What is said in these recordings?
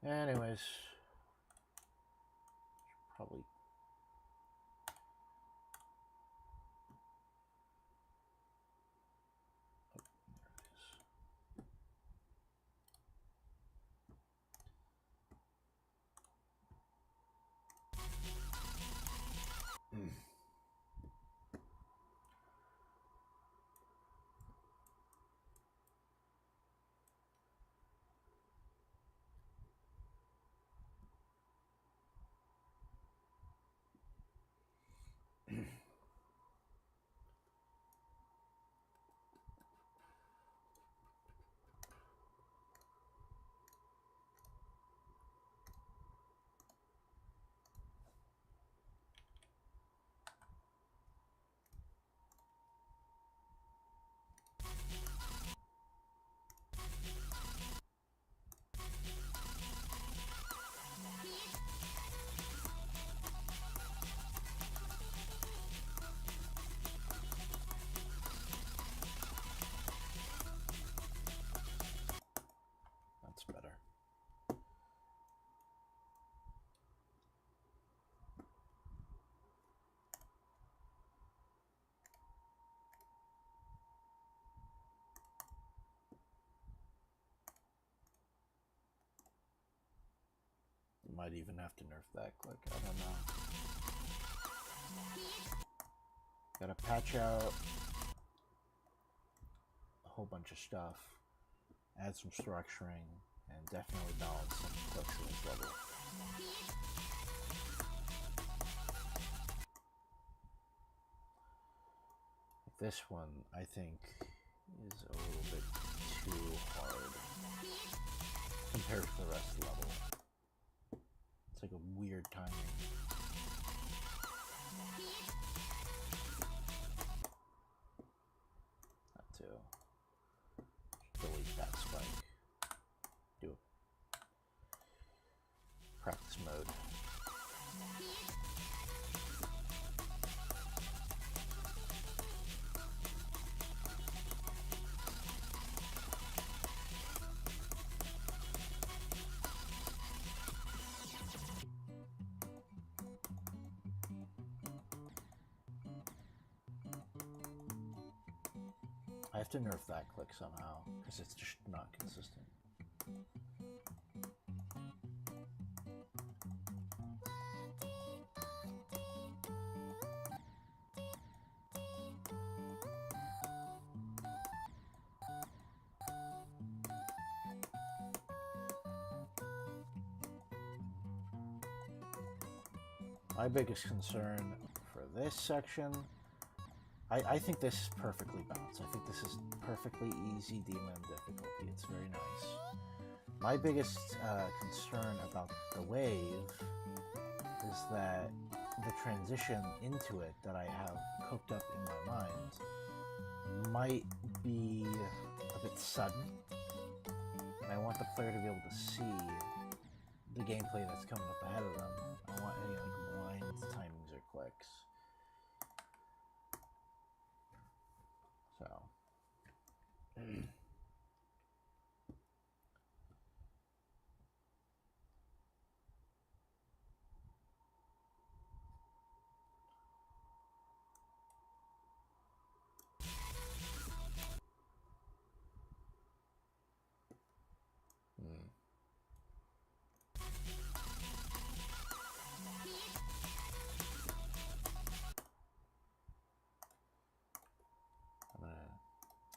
Anyways, probably. Oh, there it is. That's better. You might even have to nerf that click. I don't know. Gotta patch out a whole bunch of stuff, add some structuring, and definitely balance some clicks in this level. This one, I think, is a little bit too hard compared to the rest of the level. It's like a weird timing. That too. Delete that spike. Do it. Practice mode. I have to nerf that click somehow, because it's just not consistent. My biggest concern for this section, I think this is perfectly balanced. I think this is perfectly easy DMM difficulty. It's very nice. My biggest concern about the wave is that the transition into it that I have cooked up in my mind might be a bit sudden, and I want the player to be able to see the gameplay that's coming up ahead of them. I don't want any like lines, timings, or clicks. So.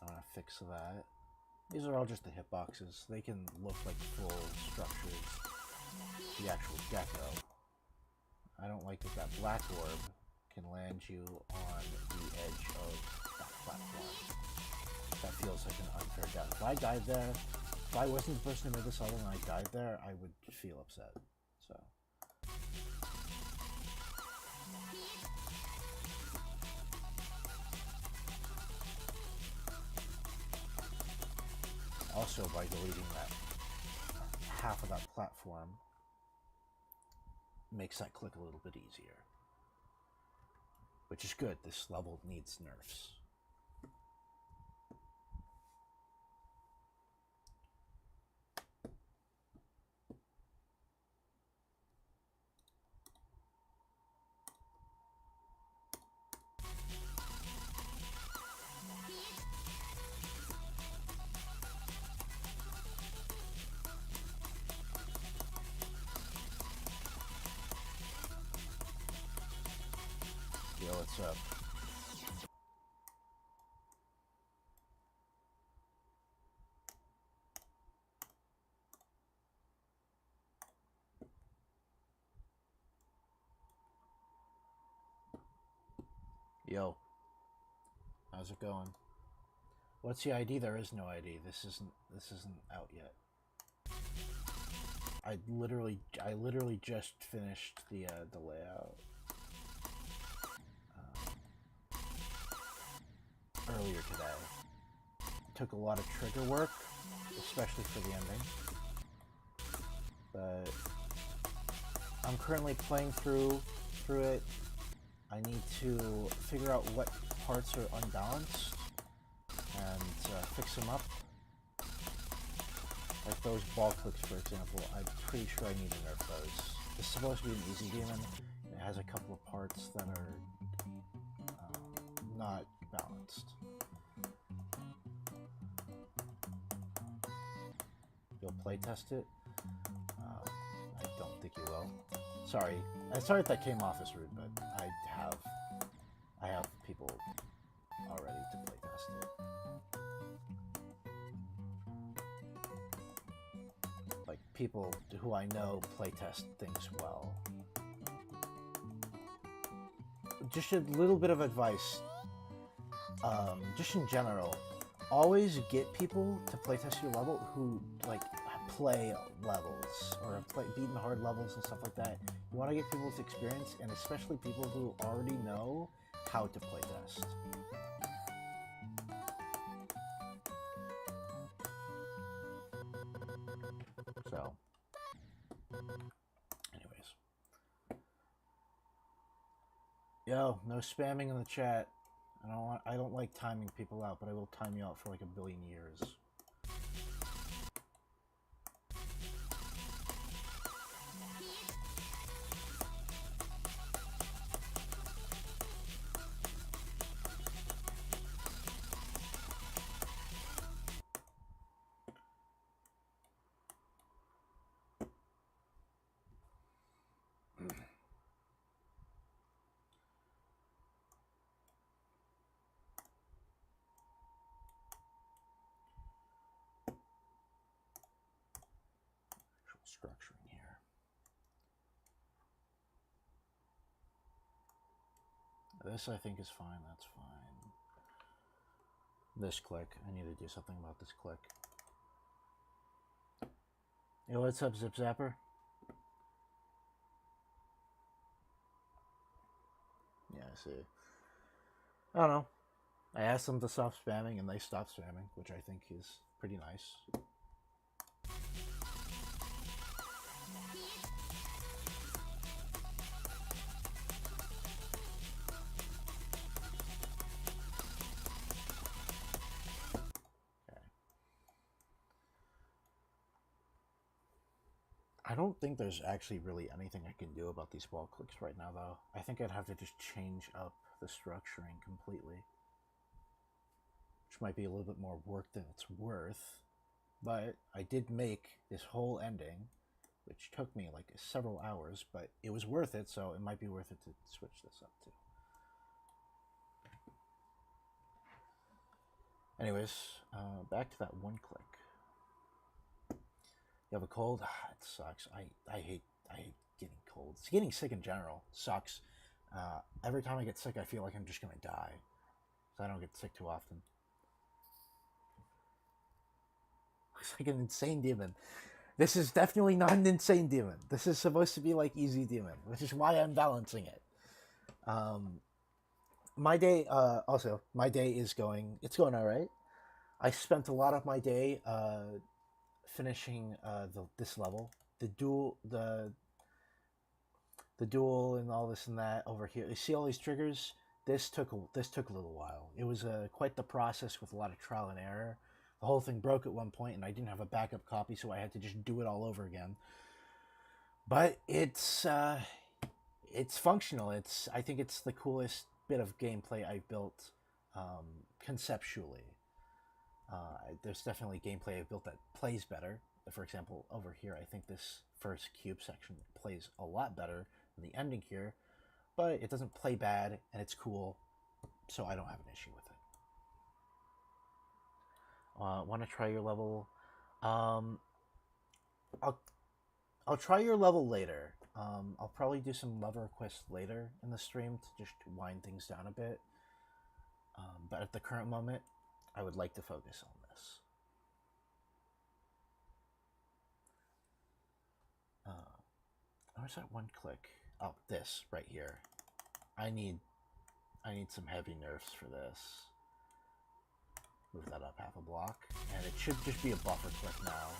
I'm gonna fix that. These are all just the hitboxes. They can look like full structures. The actual Deco. I don't like that that black orb can land you on the edge of that platform. That feels like an unfair death. If I died there, if I wasn't the person who made this level and I died there, I would feel upset. So. Also, by deleting that half of that platform, makes that click a little bit easier. Which is good. This level needs nerfs. Yo, what's up? Yo, how's it going? What's the ID? There is no ID. This isn't out yet. I literally just finished the layout earlier today. It took a lot of trigger work, especially for the ending. But I'm currently playing through it. I need to figure out what parts are unbalanced and fix them up. Like those ball clicks, for example, I'm pretty sure I need to nerf those. It's supposed to be an easy demon. It has a couple of parts that are not balanced. You'll playtest it? I don't think you will. Sorry if that came off as rude, but I have people already to playtest it. Like people who I know playtest things well. Just a little bit of advice, just in general, always get people to playtest your level who like play levels or have beaten hard levels and stuff like that. You want to get people's experience, and especially people who already know how to playtest. So, anyways, yo, no spamming in the chat. I don't like timing people out, but I will time you out for like 1 billion years. Structuring here. This I think is fine, that's fine. This click, I need to do something about this click. Yo, what's up, Zip Zapper? Yeah, I see. I don't know. I asked them to stop spamming and they stopped spamming, which I think is pretty nice. I don't think there's actually really anything I can do about these wall clicks right now, though. I think I'd have to just change up the structuring completely, which might be a little bit more work than it's worth. But I did make this whole ending, which took me like several hours, but it was worth it, so it might be worth it to switch this up too. Anyways, back to that one click. You have a cold? It sucks. I hate getting colds. Getting sick in general sucks. Every time I get sick, I feel like I'm just gonna die. So I don't get sick too often. It's like an insane demon. This is definitely not an insane demon. This is supposed to be like easy demon, which is why I'm balancing it. My day, also, my day is going, it's going all right. I spent a lot of my day finishing this level, the duel and all this and that over here. You see all these triggers? This took a little while. It was quite the process with a lot of trial and error. The whole thing broke at one point, and I didn't have a backup copy, so I had to just do it all over again. But it's functional. I think it's the coolest bit of gameplay I've built conceptually. There's definitely gameplay I've built that plays better. For example, over here, I think this first cube section plays a lot better than the ending here. but it doesn't play bad, and it's cool, so I don't have an issue with it. Want to try your level? I'll try your level later. I'll probably do some level requests later in the stream to just wind things down a bit. But at the current moment, I would like to focus on this. Where's that one click? Oh, this right here. I need some heavy nerfs for this. Move that up half a block, and it should just be a buffer click now.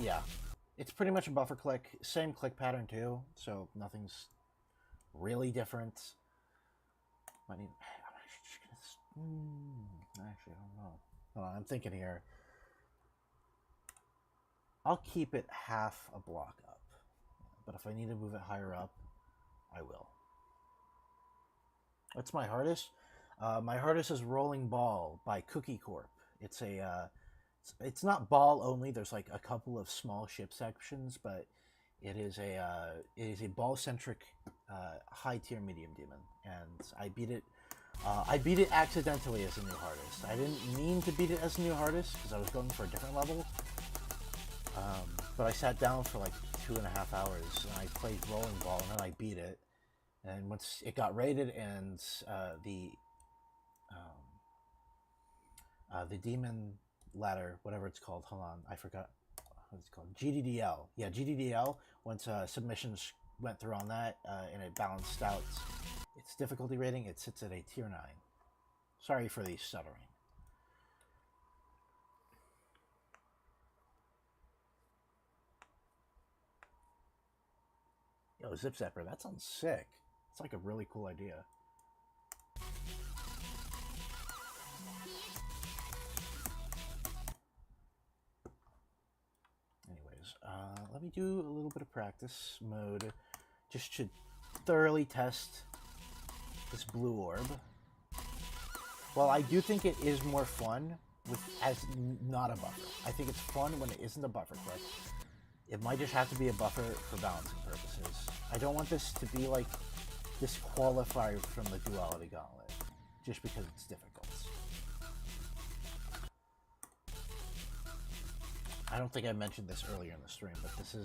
Yeah, it's pretty much a buffer click. Same click pattern too, so nothing's really different. Actually, I don't know. Hold on, I'm thinking here. I'll keep it half a block up, but if I need to move it higher up, I will. What's my hardest? My hardest is Rolling Ball by Cookie Corp. It's a it's not ball only. There's like a couple of small ship sections, but it is a ball centric high tier medium demon, and I beat it. I beat it accidentally as a new hardest. I didn't mean to beat it as a new hardest because I was going for a different level. But I sat down for like 2.5 hours and I played Rolling Ball, and then I beat it. And once it got rated, and the demon ladder, whatever it's called, hold on, I forgot what it's called, GDDL. Yeah, GDDL. Once submissions went through on that, and it balanced out its difficulty rating, it sits at a tier 9. Sorry for the stuttering. Yo, Zip Zapper, that sounds sick. It's like a really cool idea. Anyways, let me do a little bit of practice mode just to thoroughly test this blue orb. Well, I do think it is more fun as not a buffer. I think it's fun when it isn't a buffer click. It might just have to be a buffer for balancing purposes. I don't want this to be like disqualified from the Duality Gauntlet just because it's difficult. I don't think I mentioned this earlier in the stream, but this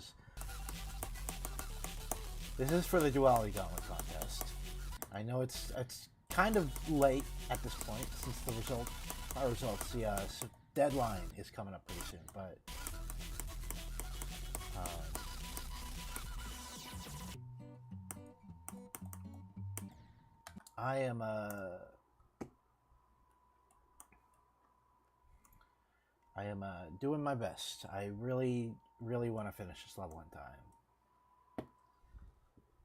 is for the Duality Gauntlet contest. I know it's kind of late at this point since the deadline is coming up pretty soon, but I am doing my best. I really want to finish this level in time.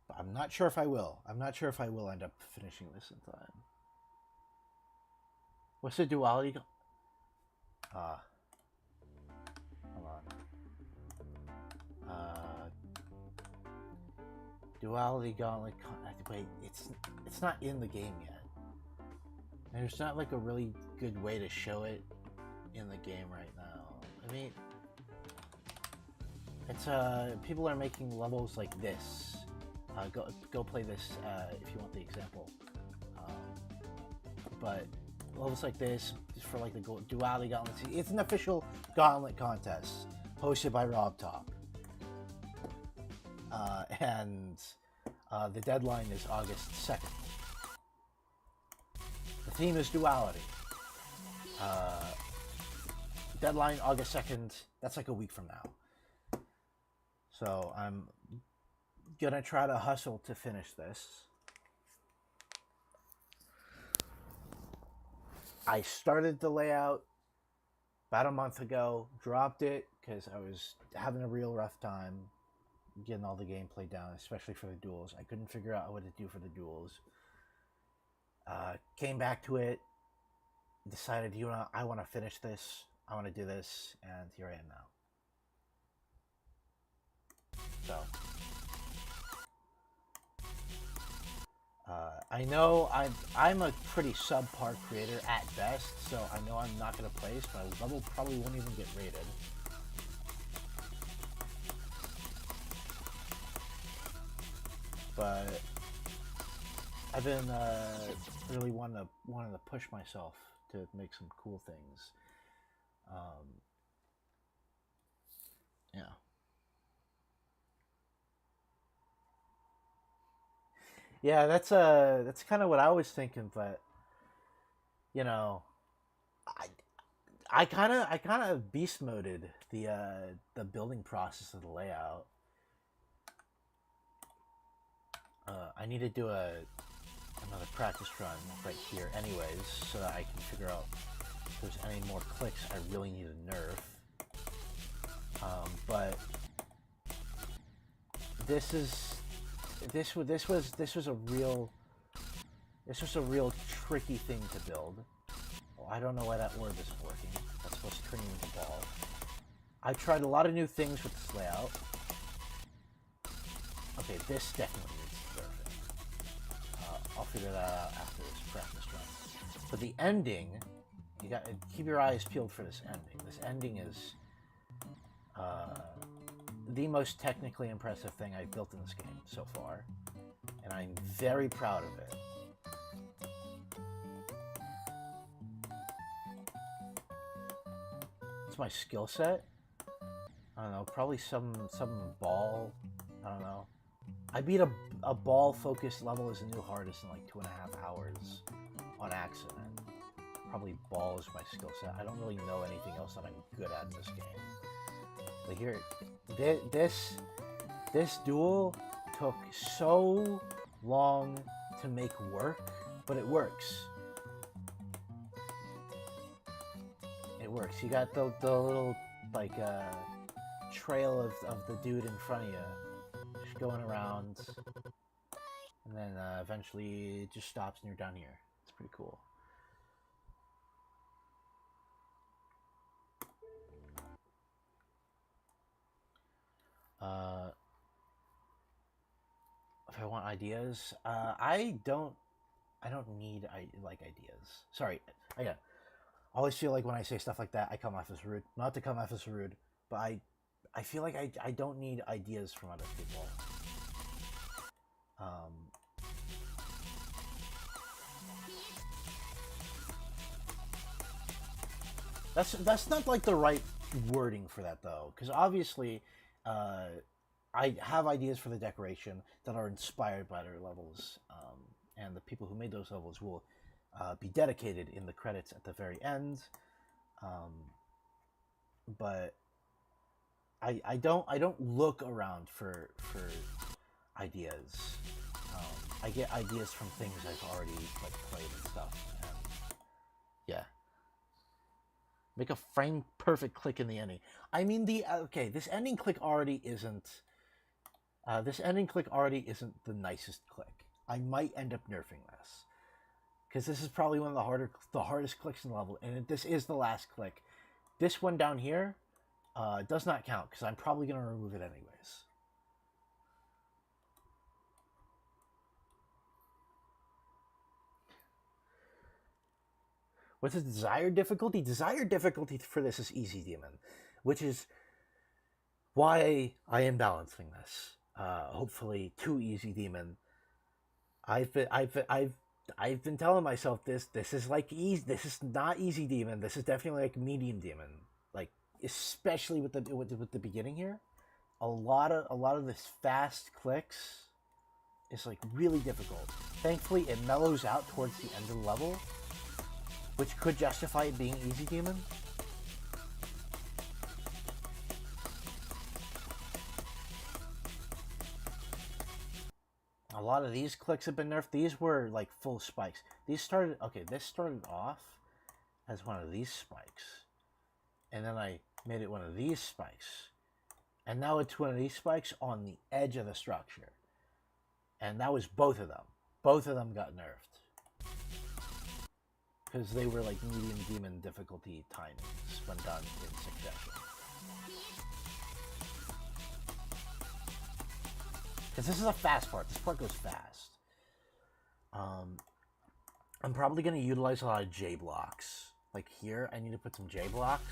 But I'm not sure if I will. I'm not sure if I will end up finishing this in time. What's the duality? Hold on. Duality Gauntlet. Wait, it's not in the game yet. There's not like a really good way to show it in the game right now. I mean, it's people are making levels like this. Go play this if you want the example. But levels like this is for like the Duality Gauntlet. It's an official Gauntlet contest hosted by Rob Top, and the deadline is August 2nd. The theme is duality. Deadline August 2nd. That's like a week from now. So I'm gonna try to hustle to finish this. I started the layout about a month ago, dropped it because I was having a real rough time getting all the gameplay down, especially for the duels. I couldn't figure out what to do for the duels. Came back to it, decided, I want to finish this. I want to do this, and here I am now. So, I know I'm a pretty subpar creator at best, so I know I'm not going to place. My level probably won't even get rated. but I've been really wanting to push myself to make some cool things. Yeah. Yeah, that's kind of what I was thinking, but you know, I I kind of beast moded the building process of the layout. I need to do another practice run right here, anyways, so that I can figure out if there's any more clicks I really need to nerf. But this is this was a real tricky thing to build. Oh, I don't know why that word isn't working. That's supposed to turn you into a ball. I tried a lot of new things with this layout. Okay, this definitely needs to nerf. I'll figure that out after this practice run. But the ending, you got to keep your eyes peeled for this ending. This ending is the most technically impressive thing I've built in this game so far, and I'm very proud of it. It's my skill set. I don't know, probably some ball. I don't know. I beat a ball focused level as a new hardest in like 2.5 hours on accident. Probably ball is my skill set. I don't really know anything else that I'm good at in this game. But here, this duel took so long to make work, but it works. It works. You got the little like trail of the dude in front of you, just going around, and then eventually it just stops and you're down here. It's pretty cool. If I want ideas, I don't need ideas. Sorry, I always feel like when I say stuff like that, I come off as rude. Not to come off as rude, but I feel like I don't need ideas from other people. That's not like the right wording for that though, because obviously, I have ideas for the decoration that are inspired by their levels, and the people who made those levels will be dedicated in the credits at the very end. But I don't look around for ideas. I get ideas from things I've already like played and stuff. And yeah, make a frame perfect click in the ending. I mean okay. This ending click already isn't. This ending click already isn't the nicest click. I might end up nerfing this because this is probably one of the hardest clicks in the level, and this is the last click. This one down here does not count because I'm probably going to remove it anyways. What's the desired difficulty? Desired difficulty for this is easy demon, which is why I am balancing this. Hopefully, too easy demon. I've been telling myself this is like easy. This is not easy demon. This is definitely like medium demon. Like especially with the beginning here, a lot of this fast clicks is like really difficult. Thankfully, it mellows out towards the end of the level, which could justify it being easy demon. A lot of these clicks have been nerfed. These were like full spikes. This started off as one of these spikes, and then I made it one of these spikes, and now it's one of these spikes on the edge of the structure, and that was both of them. Both of them got nerfed because they were like medium demon difficulty timings when done in succession. Because this is a fast part. This part goes fast. I'm probably going to utilize a lot of J blocks. Like here, I need to put some J blocks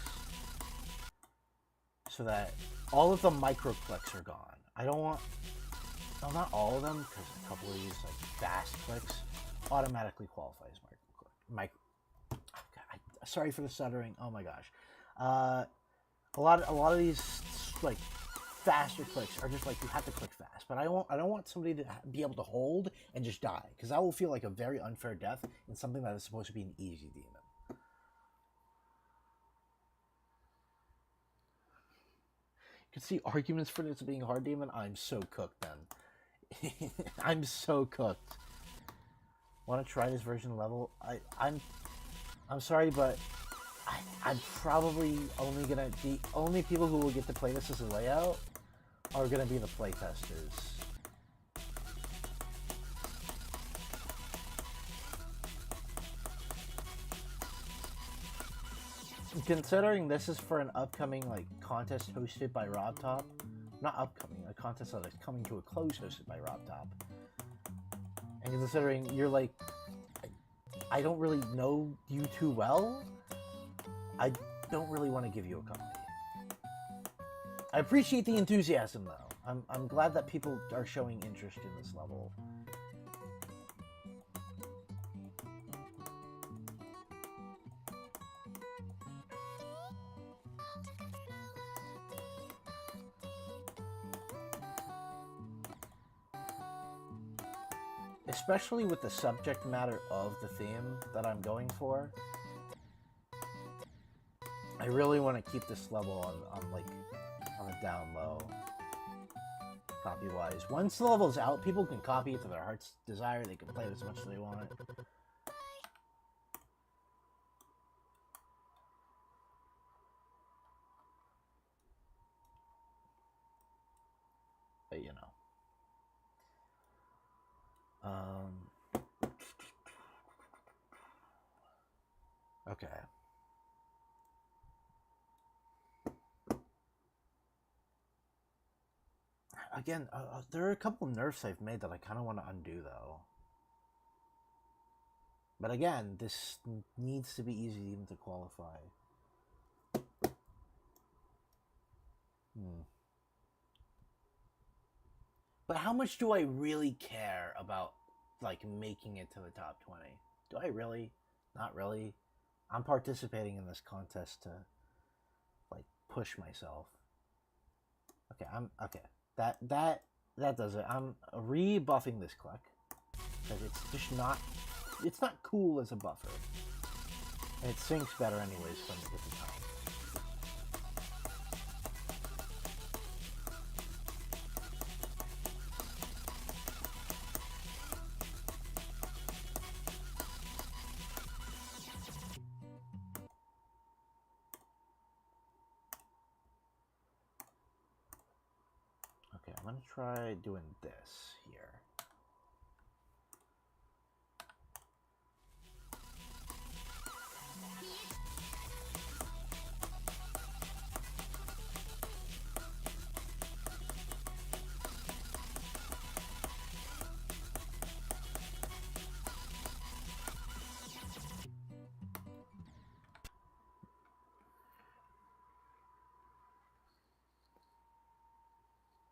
so that all of the micro clicks are gone. I don't want well, not all of them, because a couple of these like fast clicks automatically qualify as micro. Sorry for the stuttering. Oh my gosh, a lot of these like faster clicks are just like you have to click fast. But I don't want somebody to be able to hold and just die, because that will feel like a very unfair death in something that is supposed to be an easy demon. You can see arguments for this being hard demon. I'm so cooked then. I'm so cooked. Want to try this version level? I'm sorry, but I'm probably only gonna the only people who will get to play this as a layout are gonna be the playtesters. Considering this is for an upcoming like contest hosted by RobTop, not upcoming, a contest that is coming to a close hosted by RobTop, and considering you're like, I don't really know you too well, I don't really want to give you a copy. I appreciate the enthusiasm though. I'm glad that people are showing interest in this level. Especially with the subject matter of the theme that I'm going for. I really want to keep this level on a down low, copy wise. Once the level's out, people can copy it to their heart's desire. They can play it as much as they want. But you know. Okay. Again, there are a couple nerfs I've made that I kind of want to undo, though. But again, this needs to be easy even to qualify. But how much do I really care about, like, making it to the top 20? Do I really? Not really. I'm participating in this contest to, like, push myself. Okay, okay. That does it. I'm rebuffing this click because it's just not. It's not cool as a buffer, and it syncs better anyways when you get the time. Okay, I'm gonna try doing this here.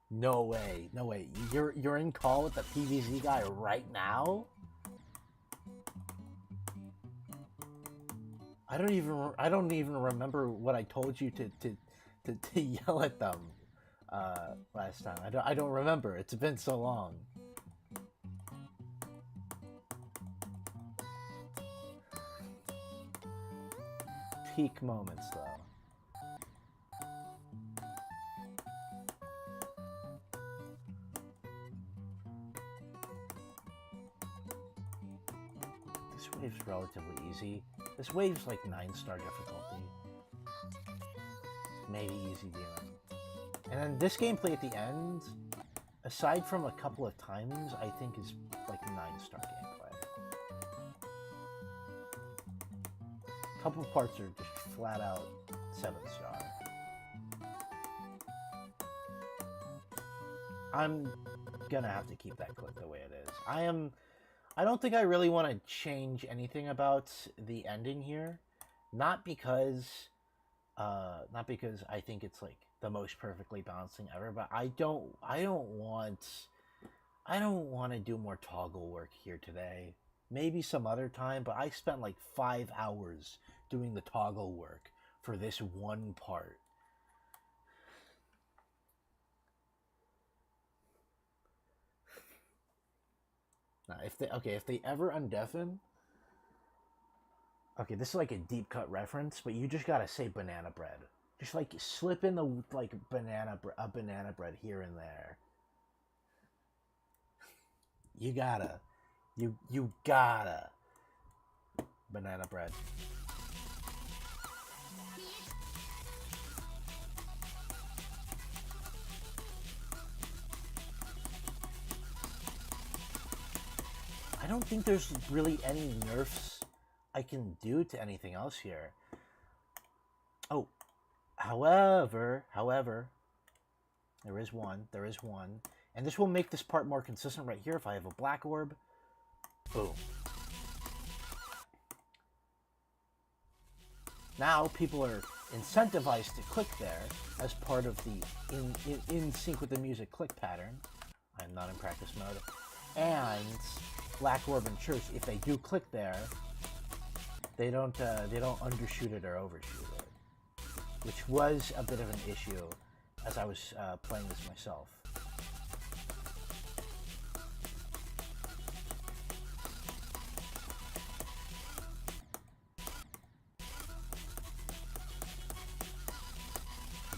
No way, no way. You're in call with the PVZ guy right now? I don't even remember what I told you to yell at them last time. I don't remember. It's been so long. Peak moments though. This wave's relatively easy. This wave's like 9-star difficulty. Maybe easy demon. And then this gameplay at the end, aside from a couple of timings, I think is like 9-star gameplay. A couple of parts are just flat out 7-star. I'm gonna have to keep that clip the way it is. I don't think I really want to change anything about the ending here. Not because I think it's like the most perfectly balanced thing ever, but I don't want I don't want to do more toggle work here today. Maybe some other time, but I spent like 5 hours doing the toggle work for this one part. Now, if they ever undeafen, okay, this is like a deep cut reference, but you just gotta say banana bread. Just like slip in the like banana bread here and there. You gotta, you gotta banana bread. I don't think there's really any nerfs I can do to anything else here. Oh, however, there is one, and this will make this part more consistent right here. If I have a black orb, boom. Now people are incentivized to click there as part of the in sync with the music click pattern. I'm not in practice mode. And black orb and church, if they do click there, they don't undershoot it or overshoot it, which was a bit of an issue as I was playing this myself.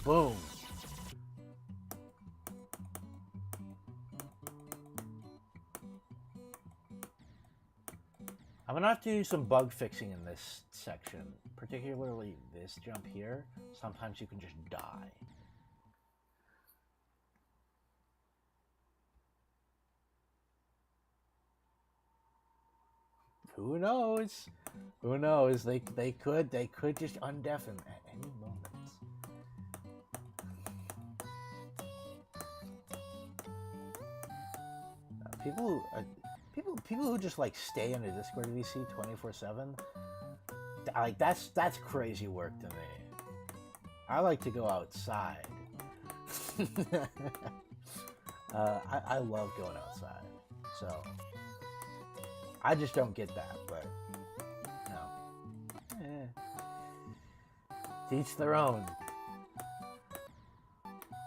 Boom. I'm gonna have to do some bug fixing in this section, particularly this jump here. Sometimes you can just die. Who knows? Who knows? They could just undeafen at any moment. People who just like stay in a Discord VC 24/7, like that's crazy work to me. I like to go outside. I love going outside, so I just don't get that. But no, teach their own.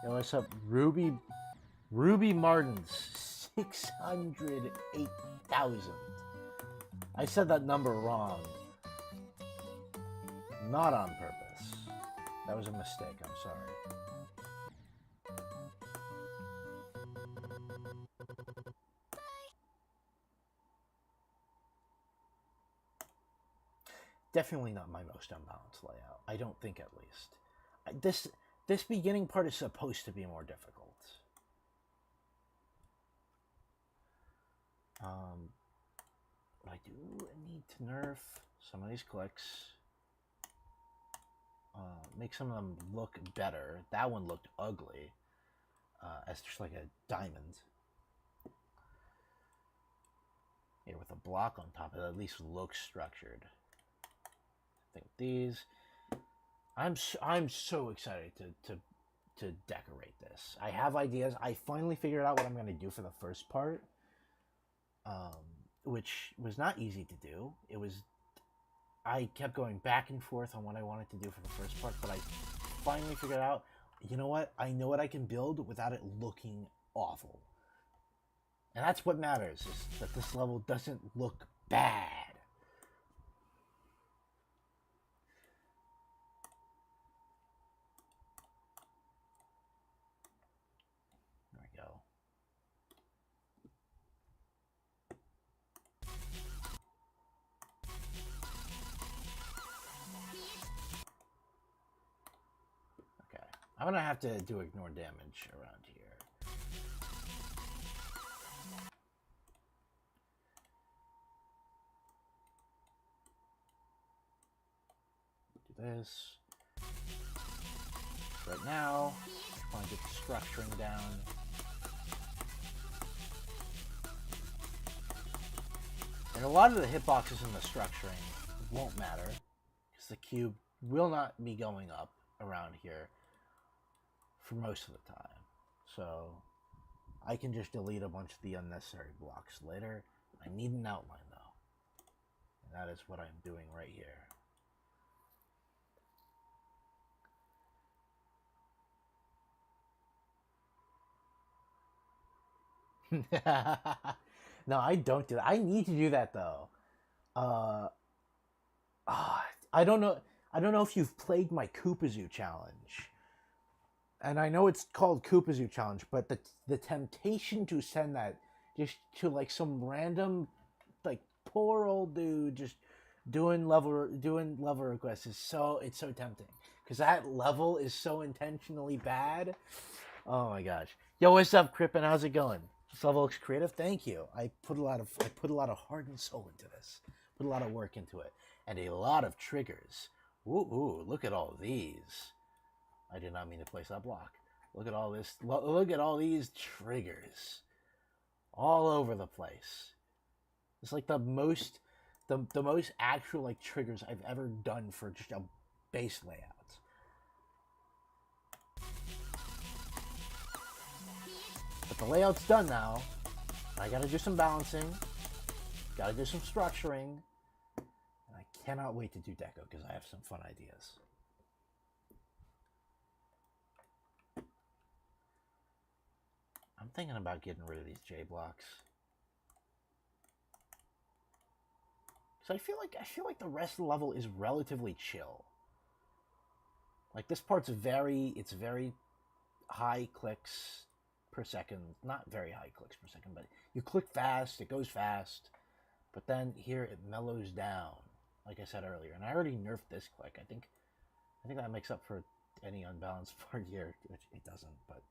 Yo, what's up, Ruby Martins? 608,000. I said that number wrong. Not on purpose. That was a mistake. I'm sorry. Definitely not my most unbalanced layout. I don't think, at least. This beginning part is supposed to be more difficult. I do need to nerf some of these clicks. Make some of them look better. That one looked ugly, as just like a diamond. Here with a block on top, it at least looks structured. I think these. I'm so excited to decorate this. I have ideas. I finally figured out what I'm going to do for the first part. Which was not easy to do. I kept going back and forth on what I wanted to do for the first part, but I finally figured out, you know what? I know what I can build without it looking awful. And that's what matters, is that this level doesn't look bad. There we go. I'm going to have to do ignore damage around here. Do this. Right now, I want to get the structuring down. And a lot of the hitboxes in the structuring won't matter, because the cube will not be going up around here for most of the time. So I can just delete a bunch of the unnecessary blocks later. I need an outline, though. And that is what I'm doing right here. No, I don't do that. I need to do that, though. I don't know. I don't know if you've played my Koopazoo challenge. And I know it's called Koopazoo challenge, but the temptation to send that just to like some random, like poor old dude just doing level requests is so tempting because that level is so intentionally bad. Oh my gosh! Yo, what's up, Crippen? How's it going? This level looks creative. Thank you. I put a lot of heart and soul into this. Put a lot of work into it, and a lot of triggers. Ooh, look at all these. I did not mean to place that block. Look at all this. Look at all these triggers. All over the place. It's like the most actual like triggers I've ever done for just a base layout. But the layout's done now. I gotta do some balancing. Gotta do some structuring. And I cannot wait to do Deco because I have some fun ideas. I'm thinking about getting rid of these J blocks. So I feel like the rest of the level is relatively chill. Like this part's very high clicks per second. Not very high clicks per second, but you click fast, it goes fast. But then here it mellows down, like I said earlier. And I already nerfed this click. I think that makes up for any unbalanced part here, which it doesn't, but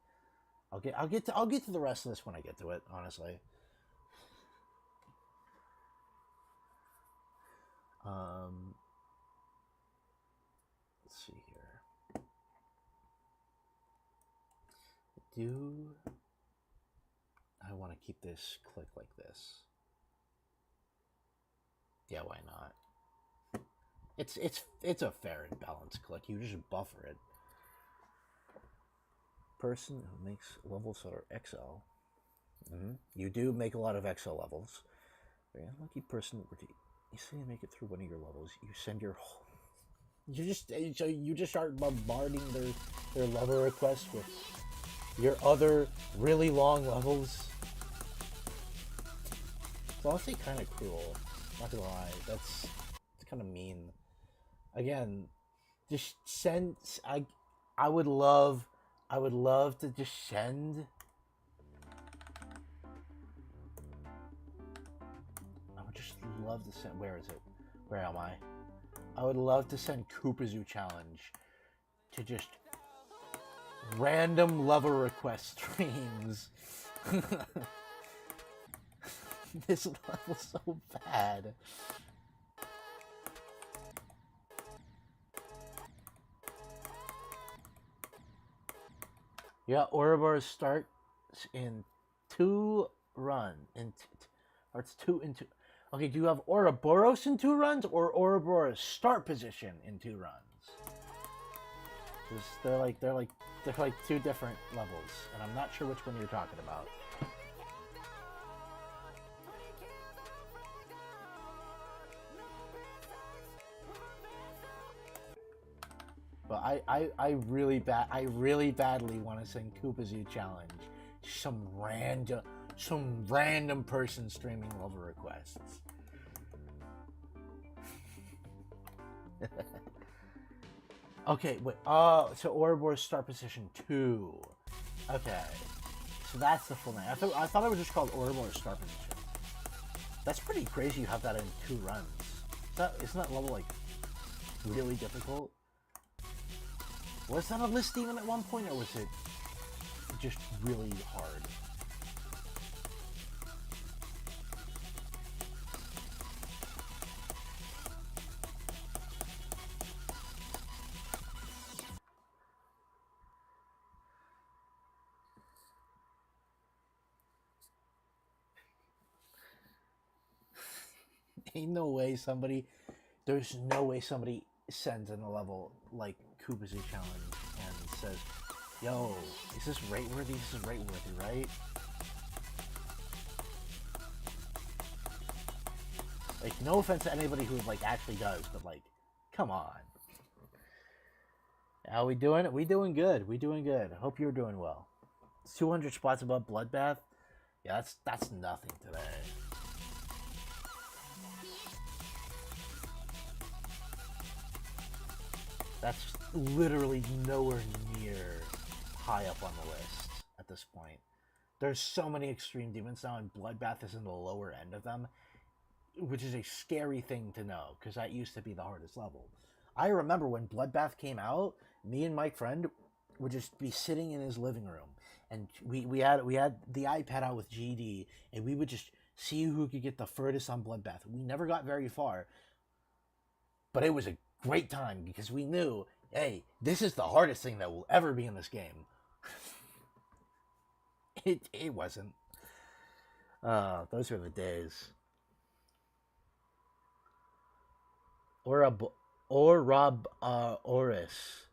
I'll get to the rest of this when I get to it, honestly. Let's see here. I want to keep this click like this? Yeah, why not? It's a fair and balanced click. You just buffer it. Person who makes levels that are XL. You do make a lot of XL levels. Very unlucky person. You say you make it through one of your levels. You send your whole. You just start bombarding their level requests with your other really long levels. It's honestly kind of cruel. Not gonna lie, it's kind of mean. Again, just send. I would love to just send. I would just love to send. Where is it? Where am I? I would love to send Koopazoo challenge to just random level request streams. This level's so bad. Yeah, Ouroboros starts in it's 2 in 2. Okay, do you have Ouroboros in 2 runs or Ouroboros start position in 2 runs? They're like 2 different levels, and I'm not sure which one you're talking about. But I really badly want to send Koopazoo challenge some random person streaming level requests. Okay, wait. So Ouroboros start position 2. Okay, so that's the full name. I thought it was just called Ouroboros start position. That's pretty crazy. You have that in 2 runs. Isn't that level like really difficult? Was that a list even at one point, or was it just really hard? There's no way somebody sends in a level like Koopazoo challenge and says, yo, is this rate worthy? This is rate worthy, right? Like, no offense to anybody who, like, actually does, but, like, come on. How we doing? We doing good. We doing good. Hope you're doing well. It's 200 spots above Bloodbath. Yeah, that's nothing today. That's literally nowhere near high up on the list at this point. There's so many extreme demons now, and Bloodbath is in the lower end of them, which is a scary thing to know, because that used to be the hardest level. I remember when Bloodbath came out, me and my friend would just be sitting in his living room, and we had the iPad out with GD, and we would just see who could get the furthest on Bloodbath. We never got very far, but it was a great time, because we knew, hey, this is the hardest thing that will ever be in this game. It wasn't. Those were the days. Orab Oris.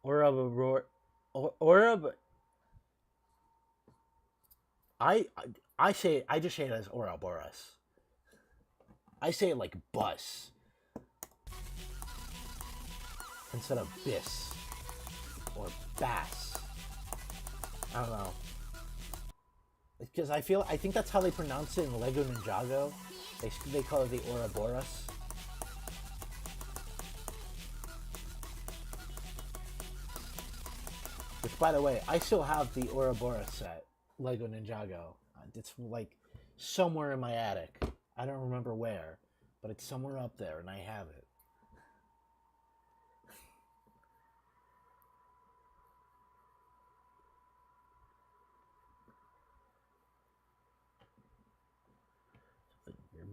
Orab. I just say it as Ouroboros. I say it like bus instead of bis or bass. I don't know. Because I think that's how they pronounce it in Lego Ninjago. They call it the Ouroboros. Which, by the way, I still have the Ouroboros set, Lego Ninjago. It's like somewhere in my attic. I don't remember where, but it's somewhere up there, and I have it.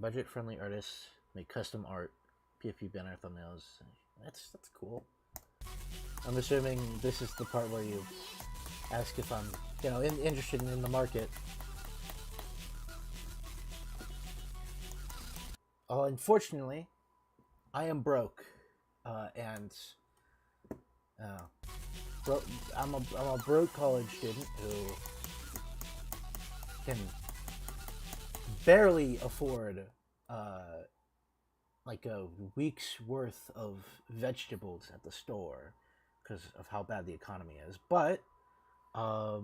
Budget-friendly artists make custom art, PFP banner thumbnails. That's cool. I'm assuming this is the part where you ask if I'm, interested in the market. Oh, unfortunately, I am broke, and I'm a broke college student who can barely afford like a week's worth of vegetables at the store because of how bad the economy is. But I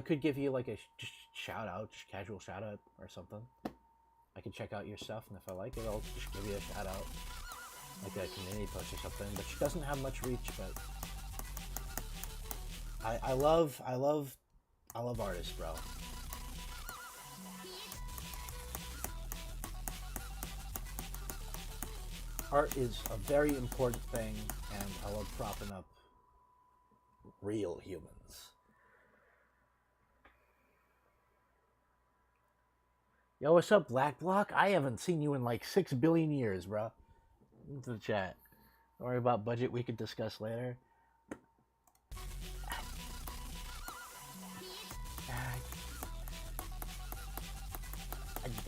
could give you like a just shout out, just casual shout out or something. I can check out your stuff, and if I like it, I'll just give you a shout out, like a community post or something. But she doesn't have much reach. But I love artists, bro. Art is a very important thing, and I love propping up real humans. Yo, what's up, Black Block? I haven't seen you in like 6 billion years, bro. Into the chat. Don't worry about budget, we could discuss later.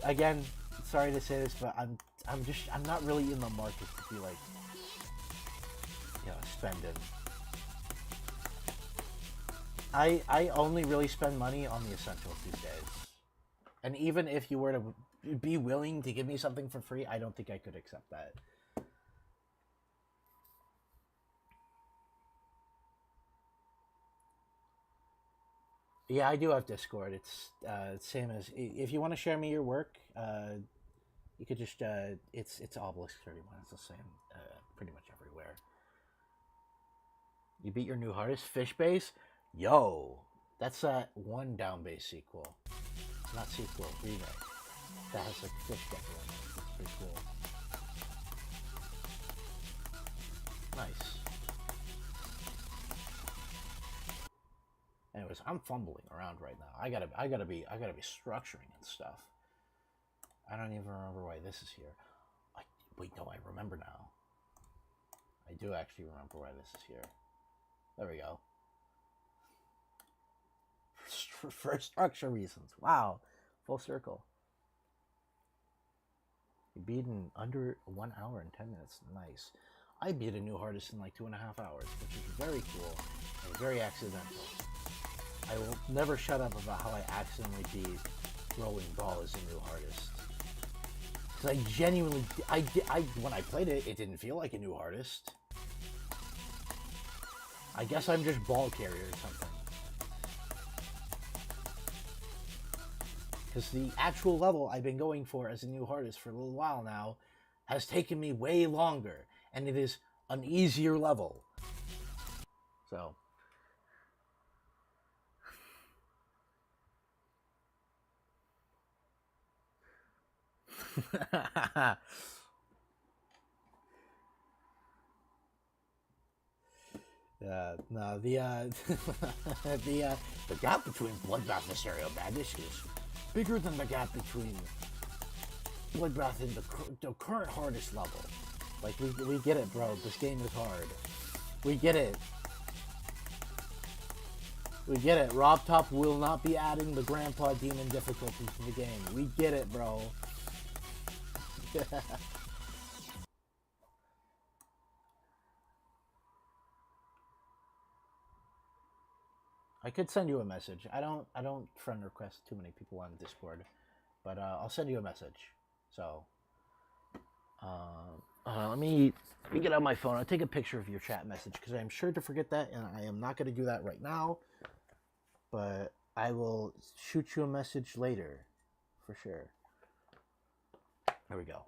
Again, sorry to say this, but I'm not really in the market to be like, spending. I only really spend money on the essentials these days. And even if you were to be willing to give me something for free, I don't think I could accept that. Yeah, I do have Discord. It's same as, if you want to share me your work, you could just it's Obelisk 31. It's the same pretty much everywhere. You beat your new hardest fish base? Yo, that's that one down base sequel. Not sequel, remake. That has like fish Deco in it. It's pretty cool. Nice. Anyways, I'm fumbling around right now. I gotta be structuring and stuff. I don't even remember why this is here. Wait, no, I remember now. I do actually remember why this is here. There we go. For structure reasons. Wow. Full circle. You beat in under 1 hour and 10 minutes. Nice. I beat a new hardest in like 2.5 hours, which is very cool and very accidental. I will never shut up about how I accidentally beat Rolling Ball as a new hardest. Because I genuinely, when I played it, it didn't feel like a new artist. I guess I'm just ball carrier or something. Because the actual level I've been going for as a new artist for a little while now has taken me way longer, and it is an easier level. So. No, the gap between Bloodbath and Stereo Madness is bigger than the gap between Bloodbath and the current hardest level. Like, we get it, bro. This game is hard. We get it. We get it. Rob Top will not be adding the Grandpa Demon difficulty to the game. We get it, bro. I could send you a message. I don't friend request too many people on Discord, but I'll send you a message. So, let me get on my phone. I'll take a picture of your chat message because I'm sure to forget that, and I am not going to do that right now. But I will shoot you a message later, for sure. There we go.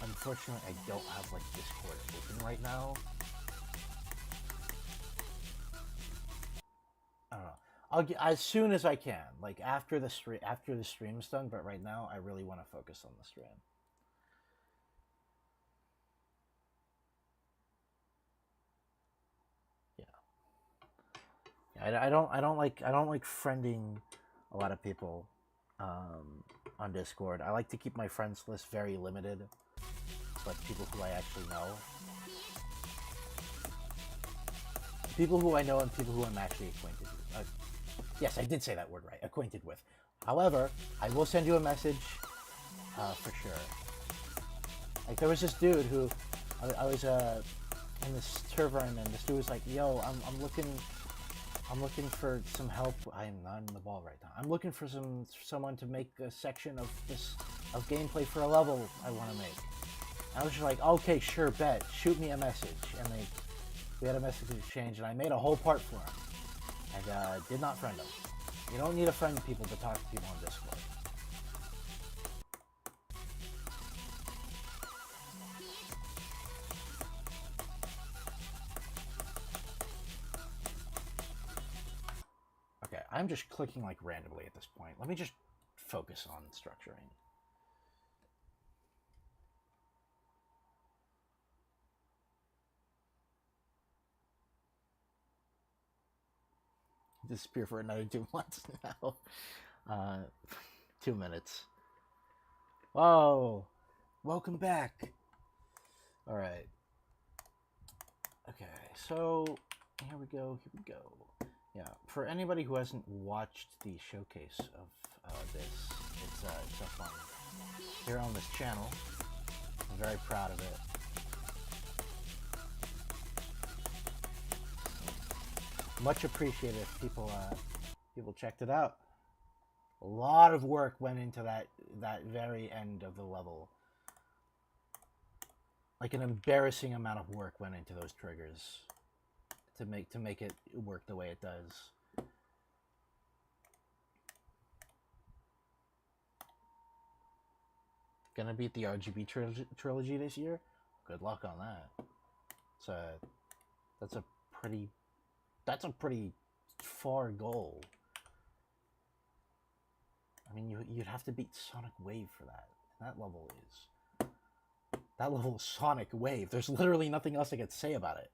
Unfortunately, I don't have like Discord open right now. I don't know. I'll get as soon as I can, like after the stream's done. But right now, I really want to focus on the stream. Yeah. I don't like friending a lot of people on Discord. I like to keep my friends list very limited. Like people who I actually know. People who I know and people who I'm actually acquainted with. Yes, I did say that word right. Acquainted with. However, I will send you a message for sure. Like there was this dude who I was in this server and this dude was like, "Yo, I'm looking for some help. I am not in the ball right now. I'm looking for someone to make a section of gameplay for a level I want to make." I was just like, okay, sure, bet. Shoot me a message. And we had a message exchange, and I made a whole part for him. And did not friend him. You don't need to friend people to talk to people on Discord. Okay, I'm just clicking like randomly at this point. Let me just focus on structuring. Disappear for another 2 months now. 2 minutes. Whoa! Welcome back. All right. Okay, so here we go. Yeah, for anybody who hasn't watched the showcase of this, it's up on here on this channel. I'm very proud of it. Much appreciated if people checked it out. A lot of work went into that very end of the level. Like an embarrassing amount of work went into those triggers to make it work the way it does. Gonna beat the RGB trilogy this year? Good luck on that. That's a pretty far goal. I mean, you'd have to beat Sonic Wave for that. That level is Sonic Wave. There's literally nothing else I could say about it.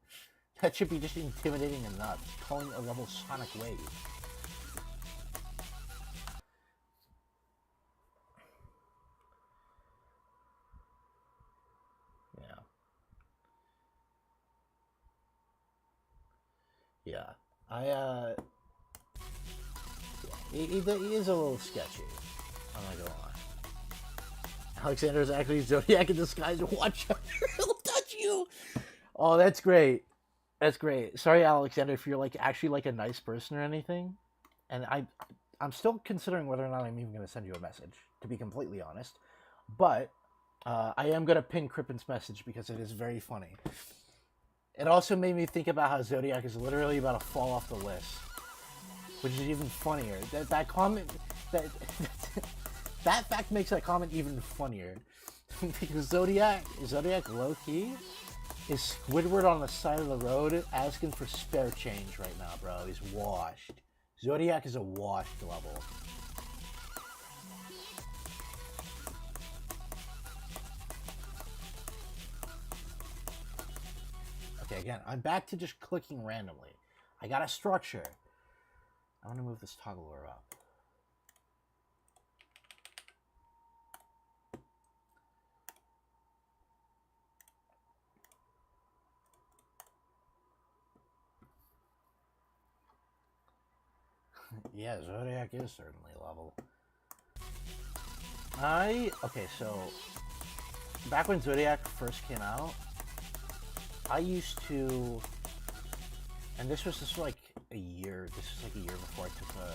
That should be just intimidating enough. Calling a level Sonic Wave. Yeah. He is a little sketchy. I'm not gonna lie. Alexander's actually Zodiac in disguise. Watch out, he'll touch you. Oh, that's great. That's great. Sorry, Alexander, if you're like actually like a nice person or anything. And I'm still considering whether or not I'm even going to send you a message, to be completely honest. But I am going to pin Krippen's message because it is very funny. It also made me think about how Zodiac is literally about to fall off the list, which is even funnier. That comment, that that fact makes that comment even funnier. Because Zodiac low key is Squidward on the side of the road asking for spare change right now, bro. He's washed. Zodiac is a washed level. Okay, again, I'm back to just clicking randomly. I got a structure. I want to move this toggler up. Yeah, Zodiac is certainly level. Okay, so back when Zodiac first came out, I used to, and this was like a year. This was like a year before I took a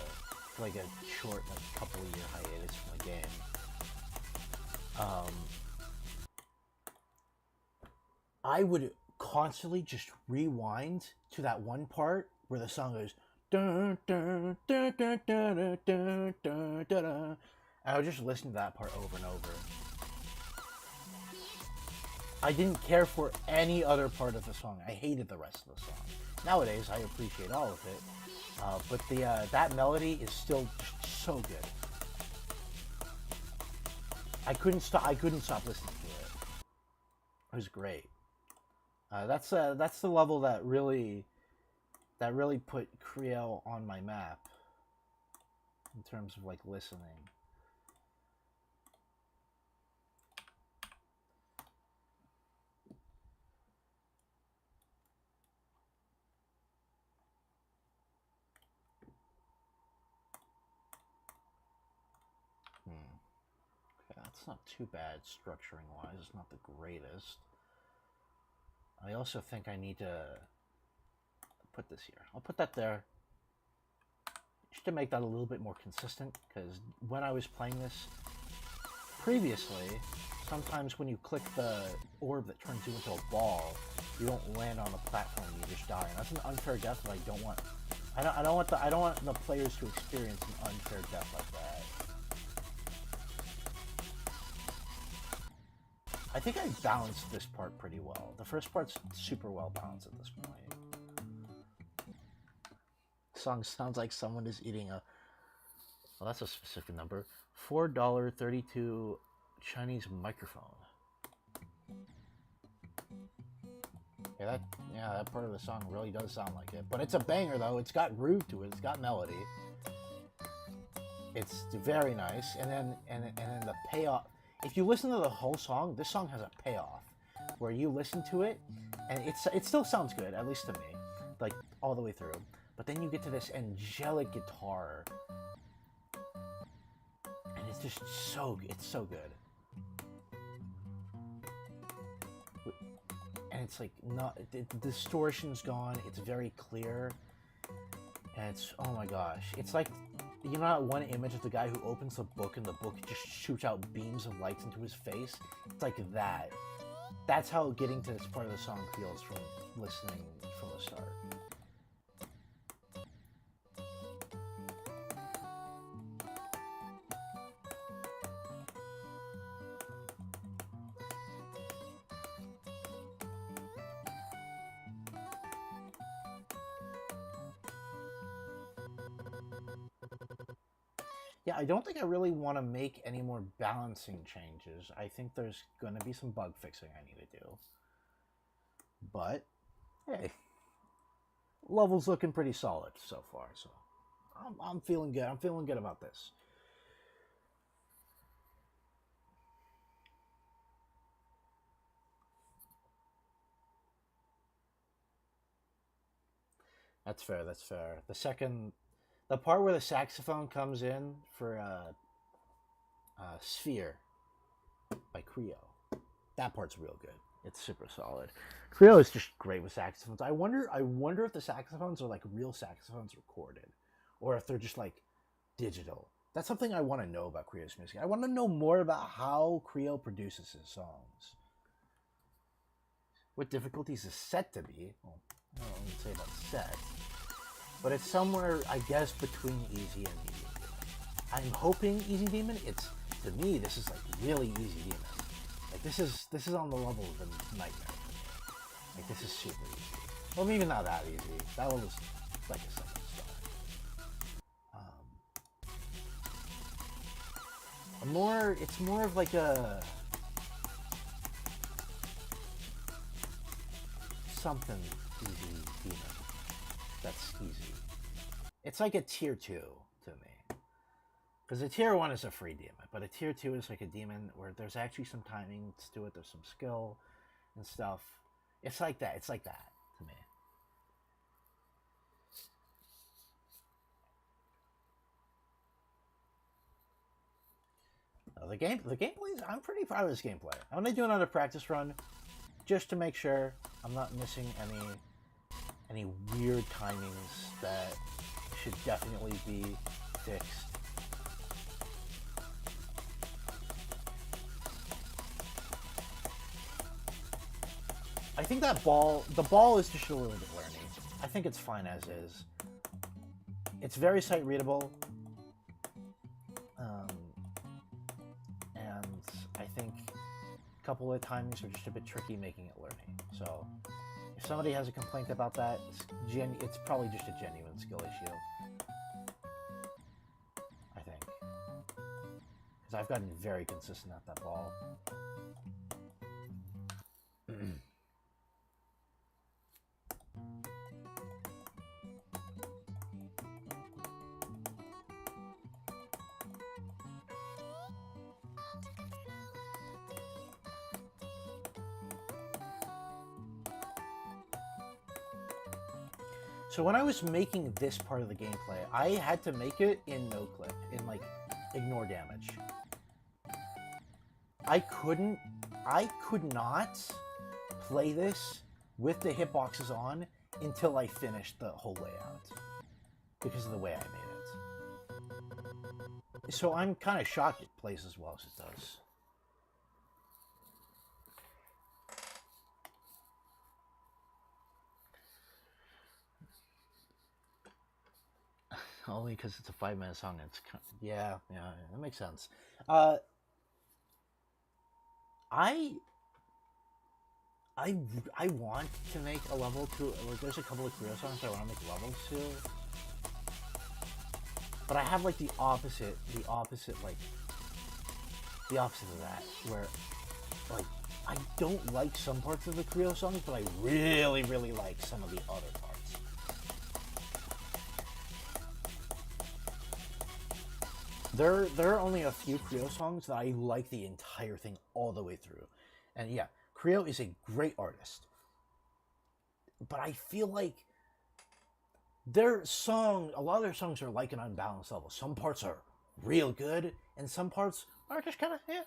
short, like couple of year hiatus from the game. I would constantly just rewind to that one part where the song goes dun, dun, dun, dun, dun, dun, dun, dun, dun. And I would just listen to that part over and over. I didn't care for any other part of the song. I hated the rest of the song. Nowadays, I appreciate all of it, but that melody is still just so good. I couldn't stop. I couldn't stop listening to it. It was great. That's the level that really put Creo on my map in terms of like listening. Okay, that's not too bad structuring wise. It's not the greatest. I also think I need to put this here. I'll put that there just to make that a little bit more consistent, because when I was playing this previously, sometimes when you click the orb that turns you into a ball, you don't land on the platform, you just die. And that's an unfair death that I don't want. I don't want the players to experience an unfair death like that. I think I balanced this part pretty well. The first part's super well balanced at this point. Song sounds like someone is eating a, well, that's a specific number, $4.32 Chinese microphone. Yeah, that part of the song really does sound like it. But it's a banger though. It's got groove to it. It's got melody. It's very nice. And then the payoff. If you listen to the whole song, this song has a payoff where you listen to it and it still sounds good, at least to me, like all the way through. But then you get to this angelic guitar, and it's just so good. And it's like not the distortion's gone. It's very clear, and it's, oh my gosh, it's like, you know that one image of the guy who opens the book and the book just shoots out beams of lights into his face? It's like that. That's how getting to this part of the song feels from listening from the start. Yeah, I don't think I really want to make any more balancing changes. I think there's going to be some bug fixing I need to do. But, hey, level's looking pretty solid so far, so I'm feeling good. I'm feeling good about this. That's fair, that's fair. The part where the saxophone comes in for Sphere by Creo, that part's real good. It's super solid. Creo is just great with saxophones. I wonder if the saxophones are like real saxophones recorded, or if they're just like digital. That's something I want to know about Creo's music. I want to know more about how Creo produces his songs. What difficulties is set to be? Well, I don't even say about set, but it's somewhere, I guess, between easy and medium. I'm hoping easy demon. It's, to me, this is like really easy demon. Like this is on the level of a nightmare. Like this is super easy. Well, maybe not that easy. That one was like a second star. It's more of like a something easy demon. That's easy. It's like a tier 2 to me. Because a tier 1 is a free demon, but a tier 2 is like a demon where there's actually some timing to it, there's some skill and stuff. It's like that to me. The gameplay, I'm pretty proud of this gameplay. I'm going to do another practice run just to make sure I'm not missing any weird timings that should definitely be fixed. I think the ball is just a little bit learning. I think it's fine as is. It's very sight readable. And I think a couple of timings are just a bit tricky making it learning. So if somebody has a complaint about that, it's probably just a genuine skill issue. I think. Because I've gotten very consistent at that ball. So when I was making this part of the gameplay, I had to make it in no clip, in like ignore damage. I could not play this with the hitboxes on until I finished the whole layout because of the way I made it. So I'm kind of shocked it plays as well as it does. Only because it's a 5-minute song. It's yeah, that makes sense. I want to make a level to, like, there's a couple of Creo songs I want to make levels to, but I have like the opposite of that, where like I don't like some parts of the Creo songs, but I really like some of the other parts. There are only a few Creo songs that I like the entire thing all the way through. And yeah, Creo is a great artist. But I feel like a lot of their songs are like an unbalanced level. Some parts are real good, and some parts are just kind of, yeah,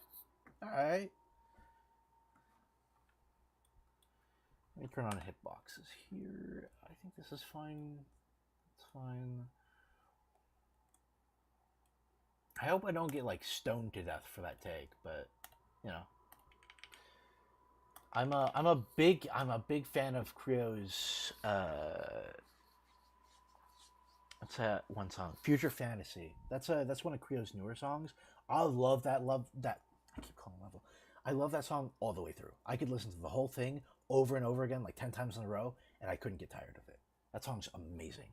alright. Let me turn on hitboxes here. I think this is fine. It's fine. I hope I don't get like stoned to death for that take, but you know, I'm a big fan of Creo's what's that one song? Future Fantasy. That's one of Creo's newer songs. I love that. I keep calling it level. I love that song all the way through. I could listen to the whole thing over and over again, like 10 times in a row, and I couldn't get tired of it. That song's amazing.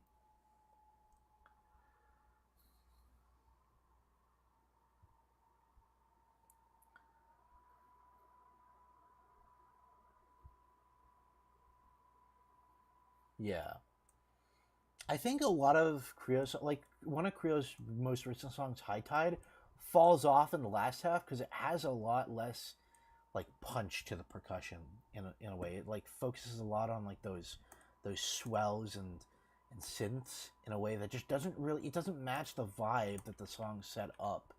Yeah. I think a lot of Creo's, like one of Creo's most recent songs, High Tide, falls off in the last half because it has a lot less like punch to the percussion in a way. It like focuses a lot on like those swells and synths in a way that just doesn't match the vibe that the song set up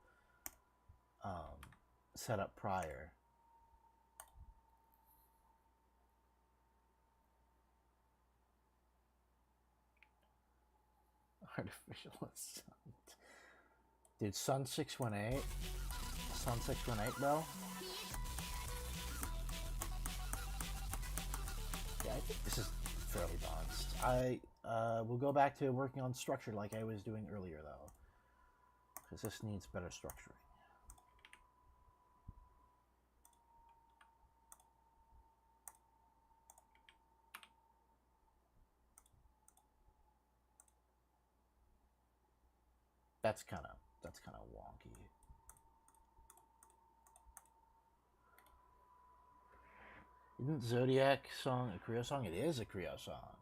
prior. Artificial sun. Dude, Sun 618. Sun 618, bro. Yeah, I think this is fairly balanced. I will go back to working on structure like I was doing earlier, though. Because this needs better structuring. That's kind of wonky. Isn't Zodiac song a Creo song? It is a Creo song.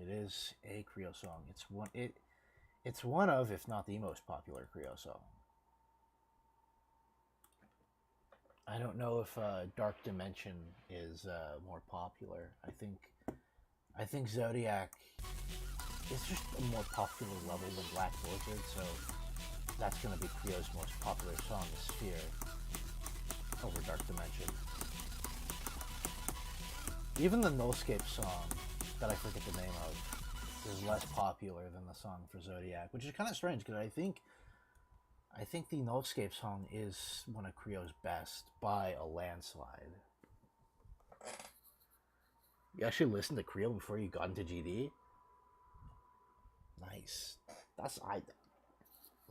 It is a Creo song. It's one of, if not the most popular Creo song. I don't know if Dark Dimension is more popular. I think Zodiac is just a more popular level than Black Blizzard, so that's going to be Creo's most popular song, Sphere, over Dark Dimension. Even the Nullscape song, that I forget the name of, is less popular than the song for Zodiac, which is kind of strange because I think the Nullscape song is one of Creo's best by a landslide. You actually listened to Creo before you got into GD? Nice.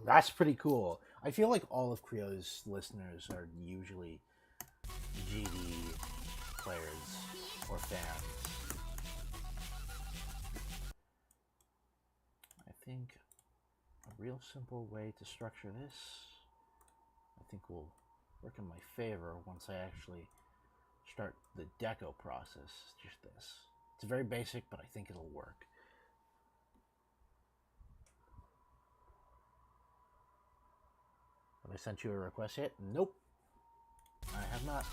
That's pretty cool. I feel like all of Creo's listeners are usually GD players or fans. I think a real simple way to structure this, I think will work in my favor once I actually start the Deco process. Just this. It's very basic, but I think it'll work. Have I sent you a request yet? Nope. I have not.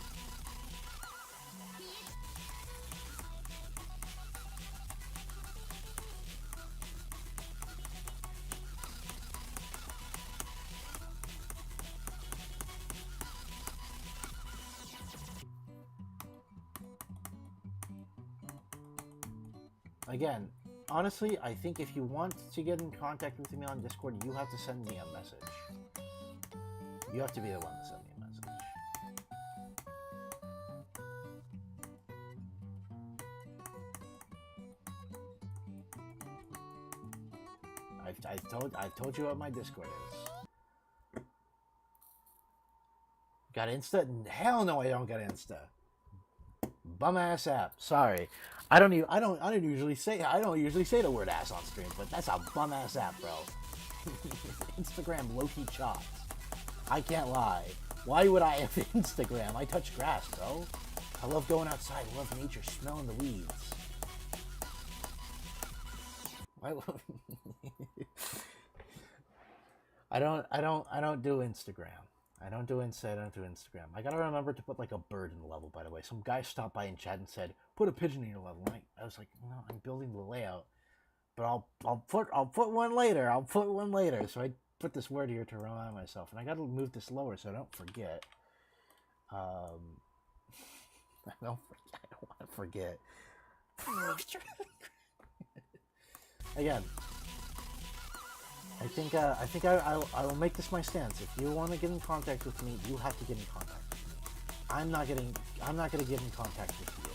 Again, honestly, I think if you want to get in contact with me on Discord, you have to send me a message. You have to be the one to send me a message. I've told you what my Discord is. Got Insta? Hell no, I don't get Insta. Bum ass app. Sorry, I don't usually say the word ass on stream, but that's a bum ass app, bro. Instagram low-key chopped. I can't lie. Why would I have Instagram? I touch grass, bro. I love going outside. I love nature, smelling the weeds. I don't do Instagram. I don't do Instagram. I gotta remember to put like a bird in the level, by the way. Some guy stopped by in chat and said, put a pigeon in your level. And I was like, no, I'm building the layout. But I'll put one later. I'll put one later. So I put this word here to remind myself. And I gotta move this lower so I don't forget. I don't want to forget. Again, I think I will make this my stance. If you want to get in contact with me, you have to get in contact with me. I'm not gonna get in contact with you.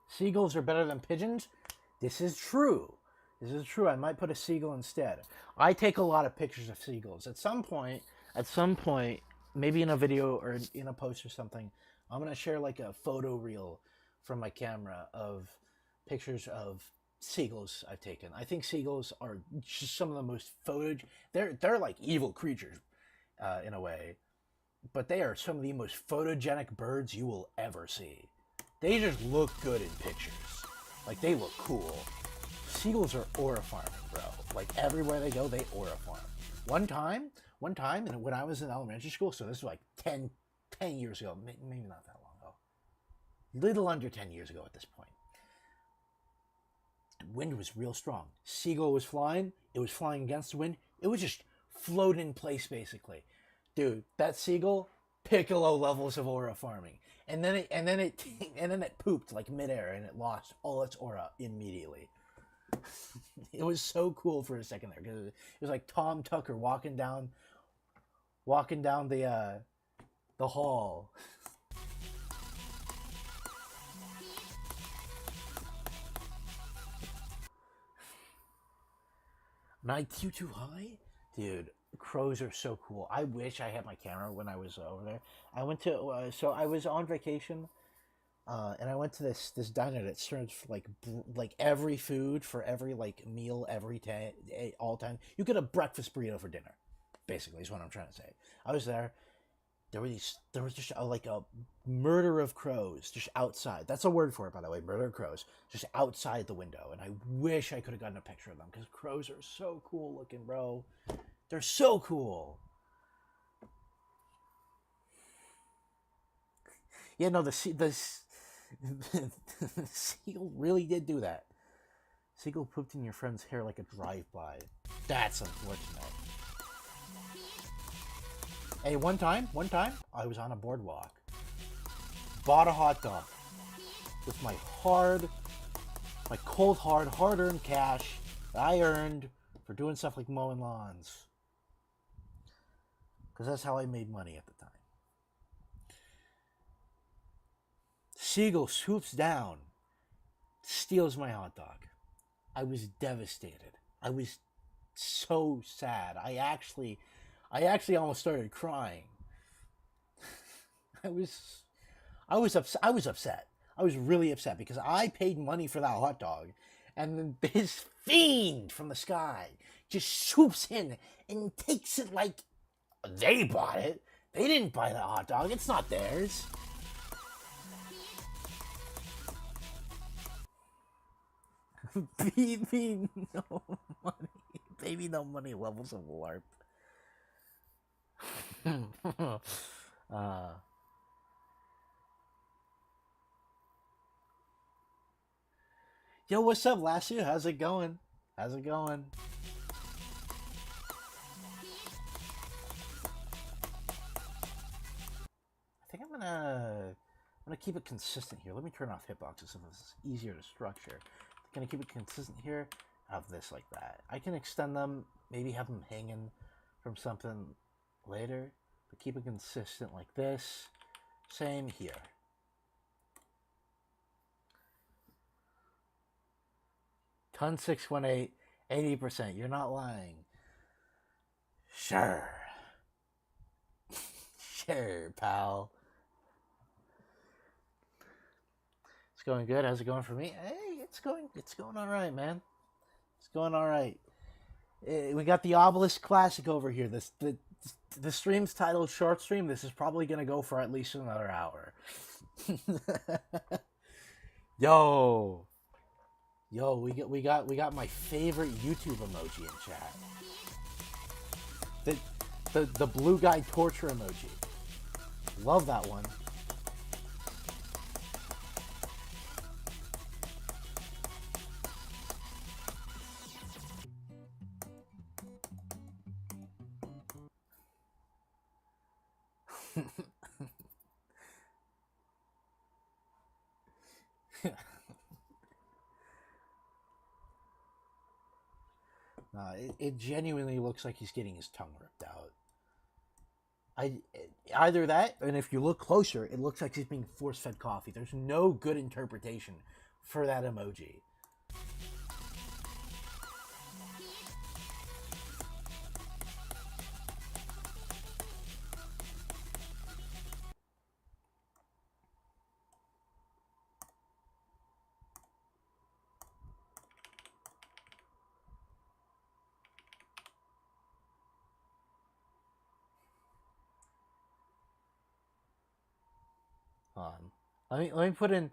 Seagulls are better than pigeons? This is true. This is true. I might put a seagull instead. I take a lot of pictures of seagulls. At some point, maybe in a video or in a post or something, I'm going to share like a photo reel from my camera of pictures of seagulls I've taken. I think seagulls are just some of the most they're like evil creatures in a way, but they are some of the most photogenic birds you will ever see. They just look good in pictures. Like, they look cool. Seagulls are aura farming, bro. Like, everywhere they go, they aura farm. One time, and when I was in elementary school, so this was like 10 years ago, maybe not that long ago. Little under 10 years ago at this point. The wind was real strong. Seagull was flying. It was flying against the wind. It was just float in place basically. Dude, that seagull, piccolo levels of aura farming. And then it pooped like midair and it lost all its aura immediately. It was so cool for a second there because it was like Tom Tucker walking down the hall. An IQ too high? Dude, crows are so cool. I wish I had my camera when I was over there. I went to, so I was on vacation, and I went to this diner that serves like every food for every like meal every time, all time. You get a breakfast burrito for dinner, basically, is what I'm trying to say. I was there. There was just like a murder of crows just outside. That's a word for it, by the way, murder of crows, just outside the window. And I wish I could have gotten a picture of them because crows are so cool looking, bro. They're so cool. Yeah, no, the seagull really did do that. Seagull pooped in your friend's hair like a drive-by. That's unfortunate. Hey, one time, I was on a boardwalk. Bought a hot dog with my cold, hard-earned cash that I earned for doing stuff like mowing lawns. Because that's how I made money at the time. Seagull swoops down, steals my hot dog. I was devastated. I was so sad. I actually almost started crying. I was upset. I was really upset because I paid money for that hot dog, and then this fiend from the sky just swoops in and takes it like they bought it. They didn't buy that hot dog. It's not theirs. Baby, no money. Baby, no money levels of LARP. Yo, what's up, Lasso? How's it going? I think I'm gonna keep it consistent here. Let me turn off hitboxes so this is easier to structure. I'm gonna keep it consistent here. Have this like that. I can extend them, maybe have them hanging from something later, but keep it consistent like this. Same here. Ton 618, 80%. You're not lying. Sure. Sure, pal. It's going good. How's it going for me? Hey, it's going all right, man. It's going all right. We got the Obelisk Classic over here. The stream's titled Short Stream. This is probably gonna go for at least another hour. Yo, we got my favorite YouTube emoji in chat. The blue guy torture emoji. Love that one. It genuinely looks like he's getting his tongue ripped out. Either that, and if you look closer, it looks like he's being force-fed coffee. There's no good interpretation for that emoji. Let me put in.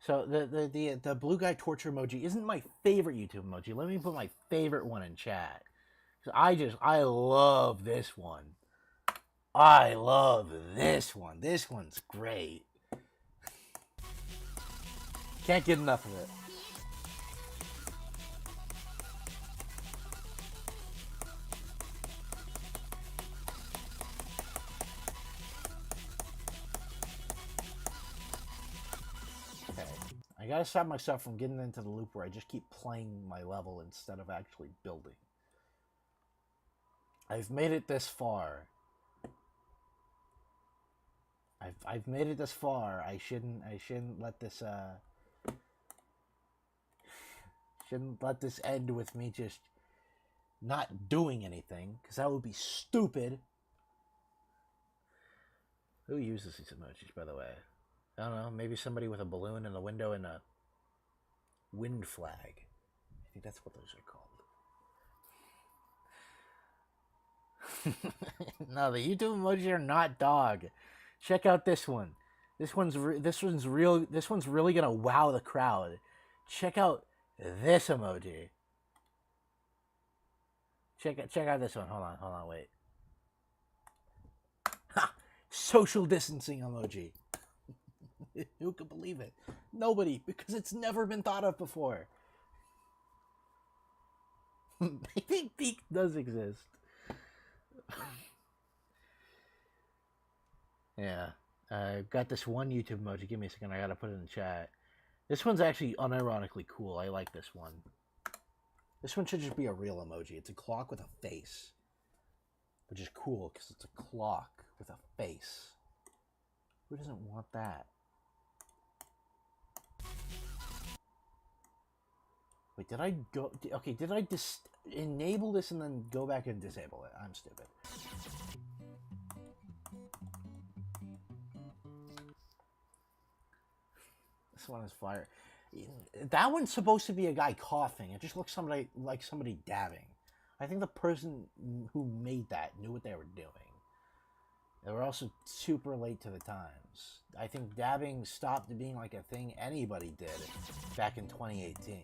So the blue guy torture emoji isn't my favorite YouTube emoji. Let me put my favorite one in chat. I love this one. I love this one. This one's great. Can't get enough of it. I gotta stop myself from getting into the loop where I just keep playing my level instead of actually building. I've made it this far. I've made it this far. I shouldn't let this shouldn't let this end with me just not doing anything, because that would be stupid. Who uses these emojis, by the way? I don't know, maybe somebody with a balloon in the window and a wind flag. I think that's what those are called. No, the YouTube emojis are not dog. Check out this one. This one's really gonna wow the crowd. Check out this emoji. Check out this one. Hold on, wait. Ha! Social distancing emoji. Who could believe it? Nobody, because it's never been thought of before. Maybe Peak does exist. Yeah. I've got this one YouTube emoji. Give me a second. I gotta put it in the chat. This one's actually unironically cool. I like this one. This one should just be a real emoji. It's a clock with a face. Which is cool, because it's a clock with a face. Who doesn't want that? Wait, did I go... Okay, did I enable this and then go back and disable it? I'm stupid. This one is fire. That one's supposed to be a guy coughing. It just looks like somebody dabbing. I think the person who made that knew what they were doing. They were also super late to the times. I think dabbing stopped being like a thing anybody did back in 2018.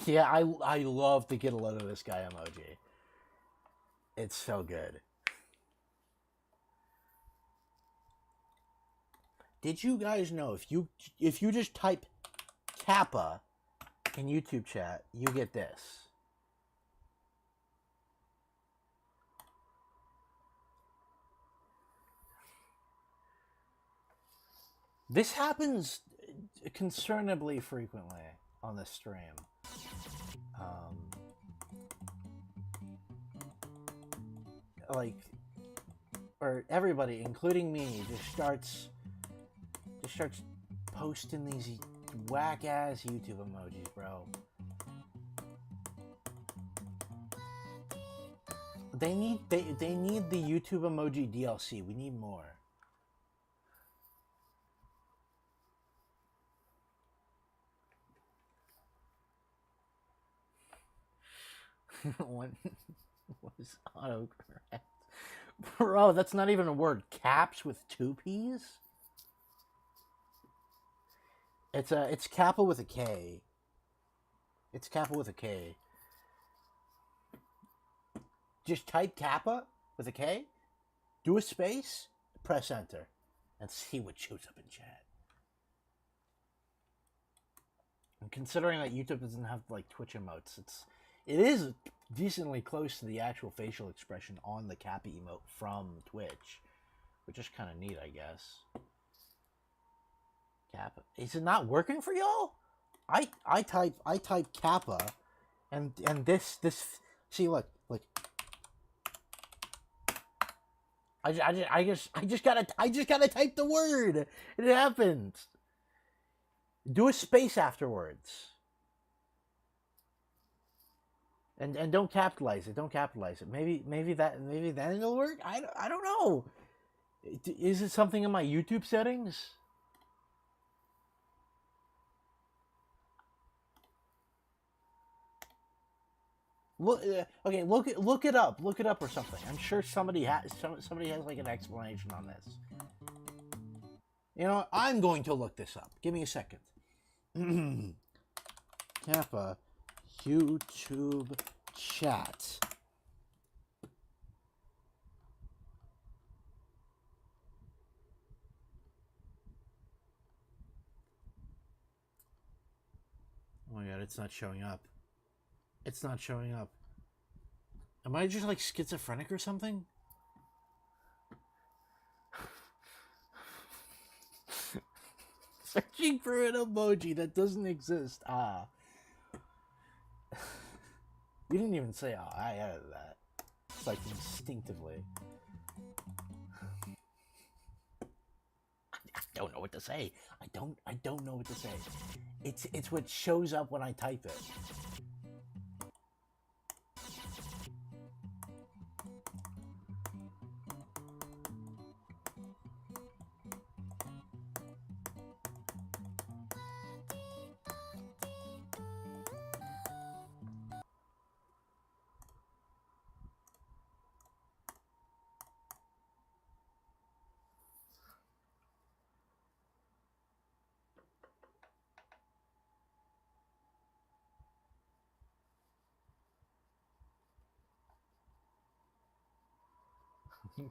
Yeah, I love to get a load of this guy emoji. It's so good. Did you guys know if you just type Kappa in YouTube chat, you get this? This happens concernably frequently on this stream. Or everybody, including me, just starts posting these whack ass YouTube emojis, bro. They need the YouTube emoji DLC. We need more. What was autocorrect? Bro, that's not even a word. Caps with 2 P's? It's Kappa with a K. It's Kappa with a K. Just type Kappa with a K, do a space, press enter, and see what shows up in chat. And considering that YouTube doesn't have like Twitch emotes, it is decently close to the actual facial expression on the Kappa emote from Twitch, which is kind of neat, I guess. Kappa. Is it not working for y'all? I type Kappa, and this see, look. I just gotta type the word. It happens. Do a space afterwards. And don't capitalize it. Don't capitalize it. Maybe that'll work. I don't know. Is it something in my YouTube settings? Look, okay, look it up or something. I'm sure somebody has like an explanation on this. You know, I'm going to look this up. Give me a second. Kappa YouTube chat. Oh my god, it's not showing up. It's not showing up. Am I just like schizophrenic or something? Searching for an emoji that doesn't exist. Ah. You didn't even say, oh, I added that. It's like instinctively. I don't know what to say. I don't know what to say. It's what shows up when I type it.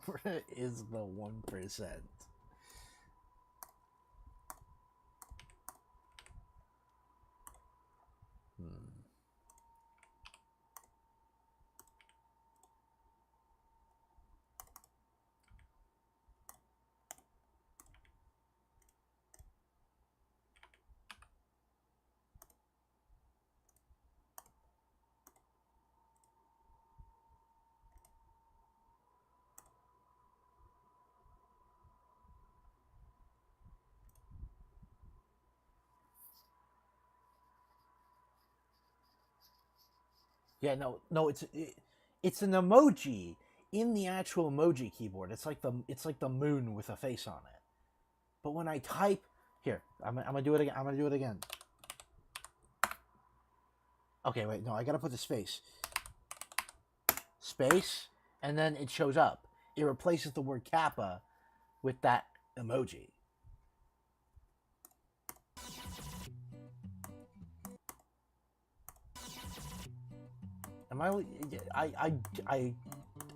Where is the 1%? Yeah, no, it's an emoji in the actual emoji keyboard. It's like the moon with a face on it. But when I type here, I'm gonna do it again. I'm gonna do it again. Okay, wait, no, I gotta put the space, and then it shows up. It replaces the word kappa with that emoji. Am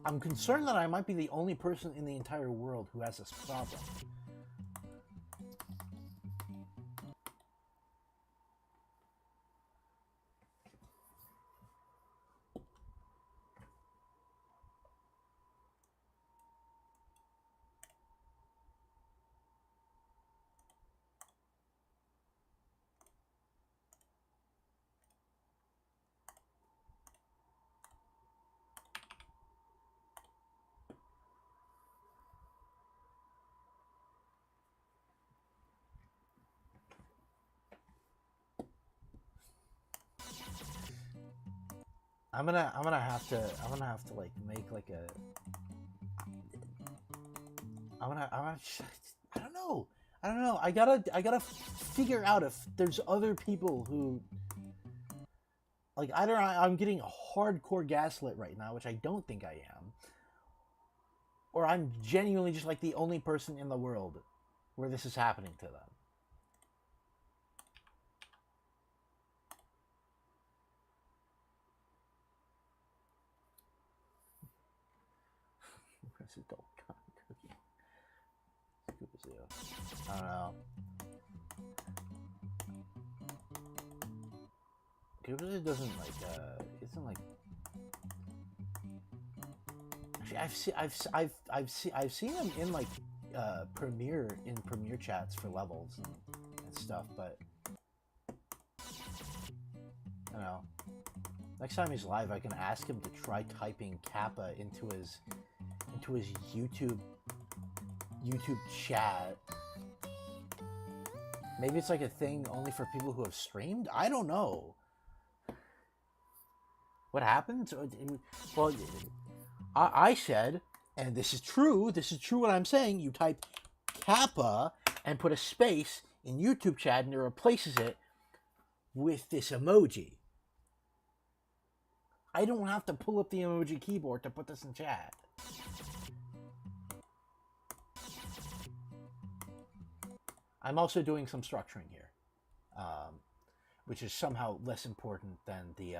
I'm concerned that I might be the only person in the entire world who has this problem. I'm gonna have to like make like a I don't know. I gotta figure out if there's other people who like either I'm getting hardcore gaslit right now, which I don't think I am, or I'm genuinely just like the only person in the world where this is happening to them. I don't know. Cooper doesn't like isn't like. Actually, I've seen him in like Premiere chats for levels and stuff, but I don't know. Next time he's live, I can ask him to try typing kappa into his YouTube chat. Maybe it's like a thing only for people who have streamed. I don't know. What happened? Well, I said, and this is true what I'm saying, you type kappa and put a space in YouTube chat and it replaces it with this emoji. I don't have to pull up the emoji keyboard to put this in chat. I'm also doing some structuring here, which is somehow less important than the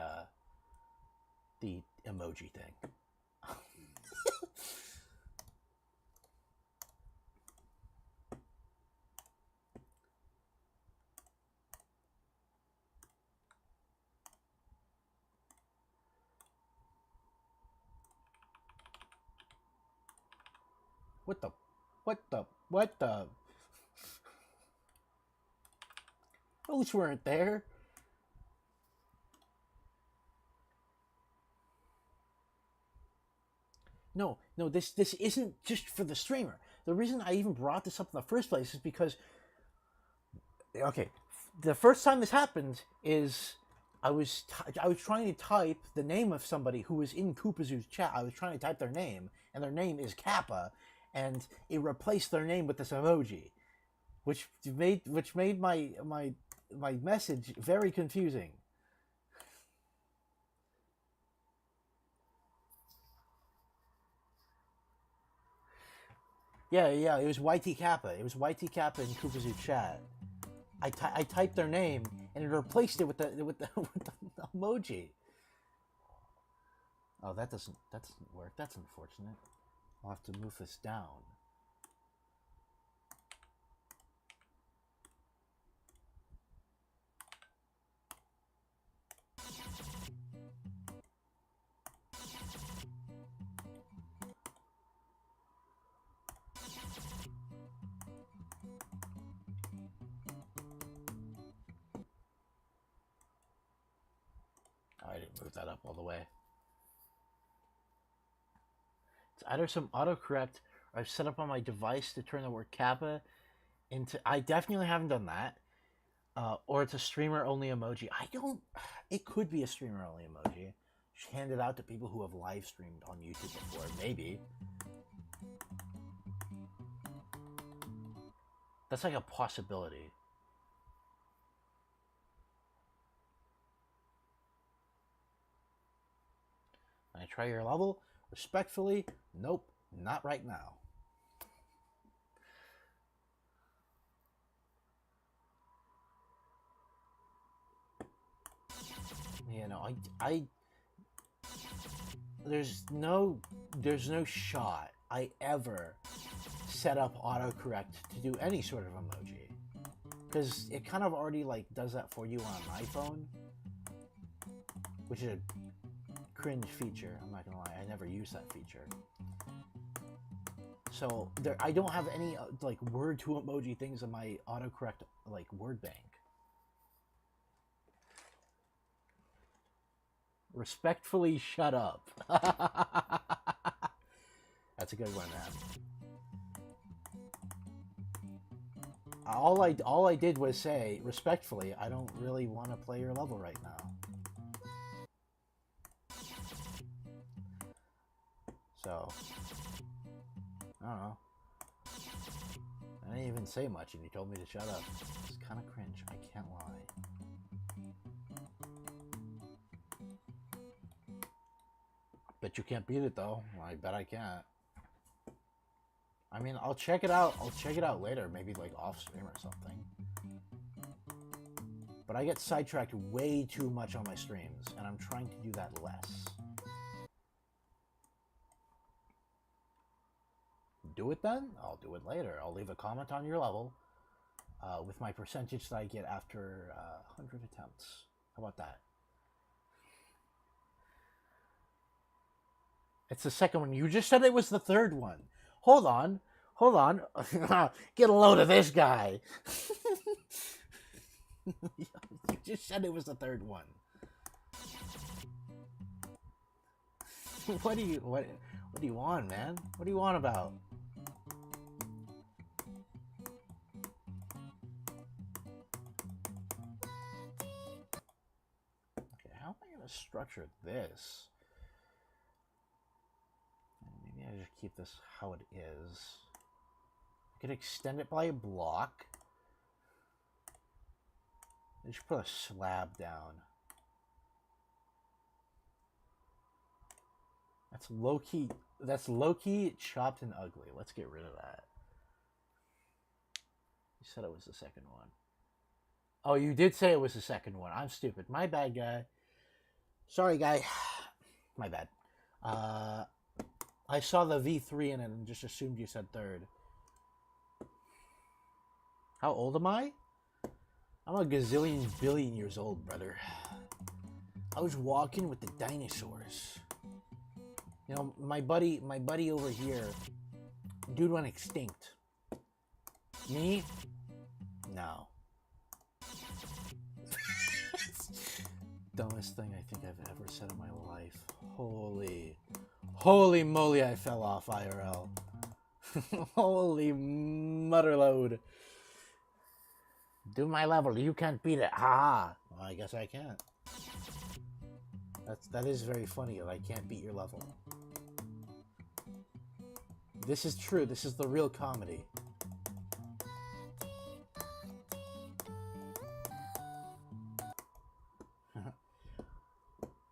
the emoji thing. What the? Those weren't there. No, this isn't just for the streamer. The reason I even brought this up in the first place is because, okay, the first time this happened is I was trying to type the name of somebody who was in Koopazu's chat. I was trying to type their name, and their name is Kappa, and it replaced their name with this emoji, which made my message very confusing. Yeah, it was YT Kappa. It was YT Kappa in Koopazu chat. I typed their name and it replaced it with the emoji. Oh, that doesn't work. That's unfortunate. I'll have to move this down. I didn't move that up all the way. It's either some autocorrect or I've set up on my device to turn the word Kappa into... I definitely haven't done that. Or it's a streamer-only emoji. I don't... It could be a streamer-only emoji. Just hand it out to people who have live streamed on YouTube before. Maybe. That's like a possibility. I try your level? Respectfully, nope, not right now. You know, I there's no shot I ever set up autocorrect to do any sort of emoji, because it kind of already like does that for you on an iPhone, which is a cringe feature. I'm not gonna lie, I never use that feature. So there, I don't have any like word to emoji things in my autocorrect like word bank. Respectfully, shut up. That's a good one, man. All I did was say, respectfully, I don't really want to play your level right now. So, I don't know. I didn't even say much, and you told me to shut up. It's kind of cringe. I can't lie. Bet you can't beat it though. Well, I bet I can't. I mean, I'll check it out. I'll check it out later, maybe like off stream or something. But I get sidetracked way too much on my streams, and I'm trying to do that less. Do it then? I'll do it later. I'll leave a comment on your level with my percentage that I get after 100 attempts. How about that? It's the second one. You just said it was the third one. Hold on. Get a load of this guy. You just said it was the third one. What do you want, man? What do you want about? Okay, how am I gonna structure this? Maybe I just keep this how it is. I could extend it by a block. I should put a slab down. That's low-key. That's low-key, chopped, and ugly. Let's get rid of that. You said it was the second one. Oh, you did say it was the second one. I'm stupid. My bad, guy. Sorry, guy. My bad. I saw the V3 in it and just assumed you said third. How old am I? I'm a gazillion billion years old, brother. I was walking with the dinosaurs. You know, my buddy over here, dude went extinct. Me? No. Dumbest thing I think I've ever said in my life. Holy moly, I fell off IRL. Holy motherload. Do my level, you can't beat it. Ha! Well, I guess I can't. That is very funny that I can't beat your level. This is true, this is the real comedy.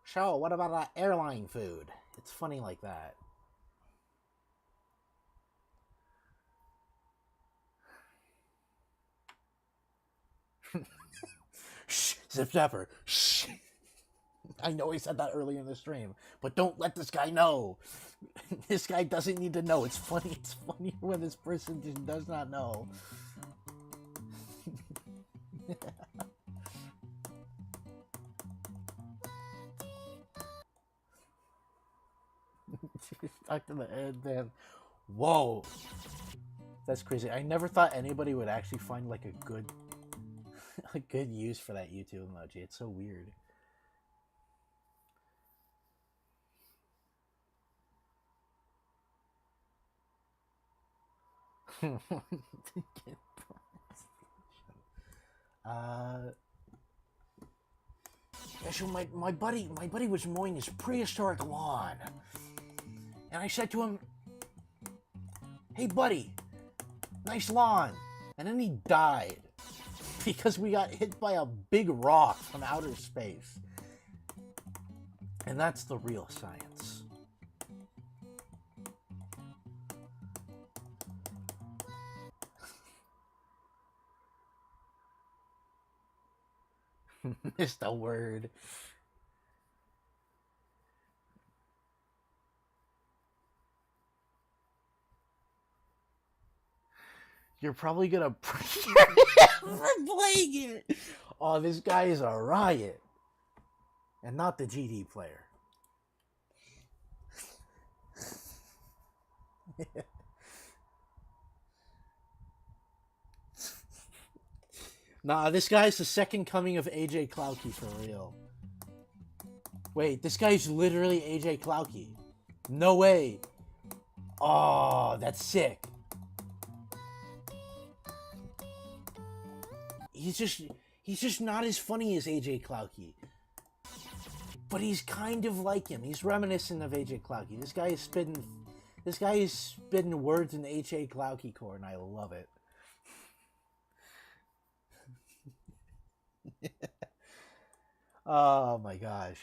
So, what about that airline food? It's funny like that. Shh, Zip Zapper. Shh. I know he said that earlier in the stream, but don't let this guy know. This guy doesn't need to know. It's funny. It's funny when this person just does not know. Stuck to the end, man. Whoa, that's crazy. I never thought anybody would actually find like a good use for that YouTube emoji. It's so weird. So my buddy was mowing his prehistoric lawn, and I said to him, "Hey buddy, nice lawn," and then he died because we got hit by a big rock from outer space, and that's the real science. Missed a word. You're probably gonna for playing it. Oh, this guy is a riot, and not the GD player. Nah, this guy's the second coming of AJ Clouky for real. Wait, this guy's literally AJ Clouky. No way. Oh, that's sick. He's just not as funny as AJ Clouky. But he's kind of like him. He's reminiscent of AJ Clouky. This guy is spitting words in the AJ Clouky core, and I love it. Oh my gosh.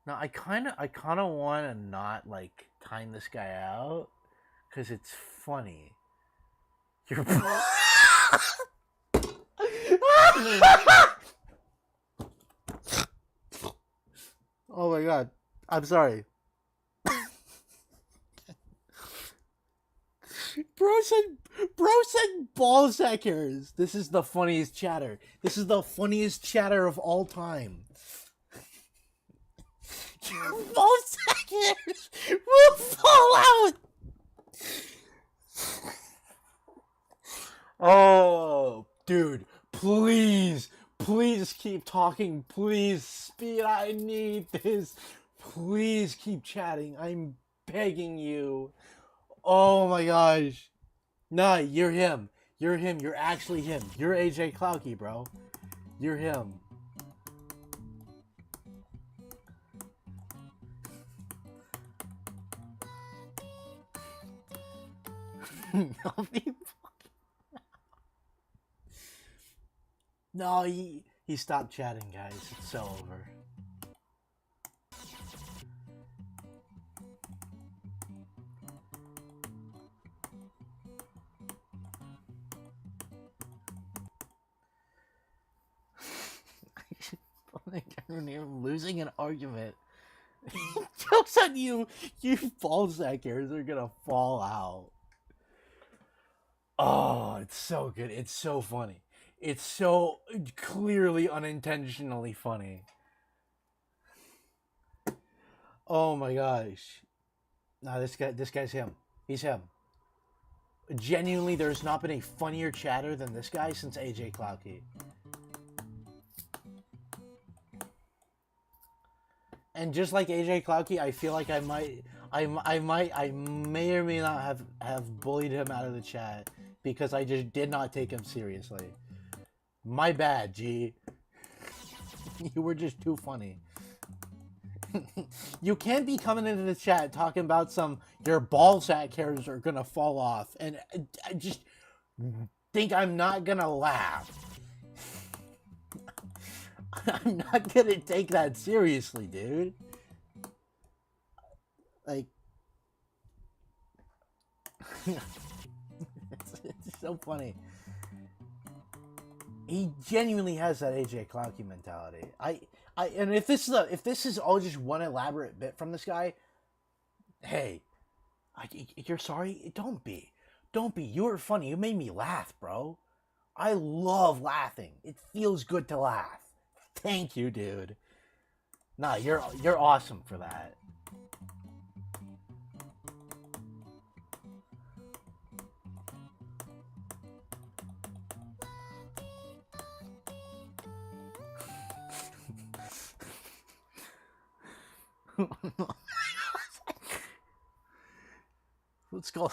Now I kind of want to not like time this guy out because it's funny. You're. Oh my god. I'm sorry. Bro said ballsack hairs. This is the funniest chatter. This is the funniest chatter of all time. Your ballsack hairs will fall out. Oh, dude, please keep talking. Please, Speed, I need this. Please keep chatting. I'm begging you. Oh my gosh. Nah, you're him. You're him. You're actually him. You're AJ Clouky, bro. You're him. No, he stopped chatting, guys. It's so over. when you're losing an argument, jokes on you. You ballsack hairs are gonna fall out. Oh, it's so good. It's so funny. It's so clearly unintentionally funny. Oh my gosh. No, this guy's him. He's him. Genuinely, there's not been a funnier chatter than this guy since AJ Clouky. And just like AJ Clouky, I feel like I may or may not have bullied him out of the chat because I just did not take him seriously. My bad, G. You were just too funny. You can't be coming into the chat talking about your ballsack hairs are gonna fall off, and I just think I'm not gonna laugh. I'm not gonna take that seriously, dude. Like, it's so funny. He genuinely has that AJ Clouky mentality. And if this is all just one elaborate bit from this guy, hey, you're sorry? Don't be. You were funny. You made me laugh, bro. I love laughing. It feels good to laugh. Thank you, dude. Nah, you're awesome for that. Let's go.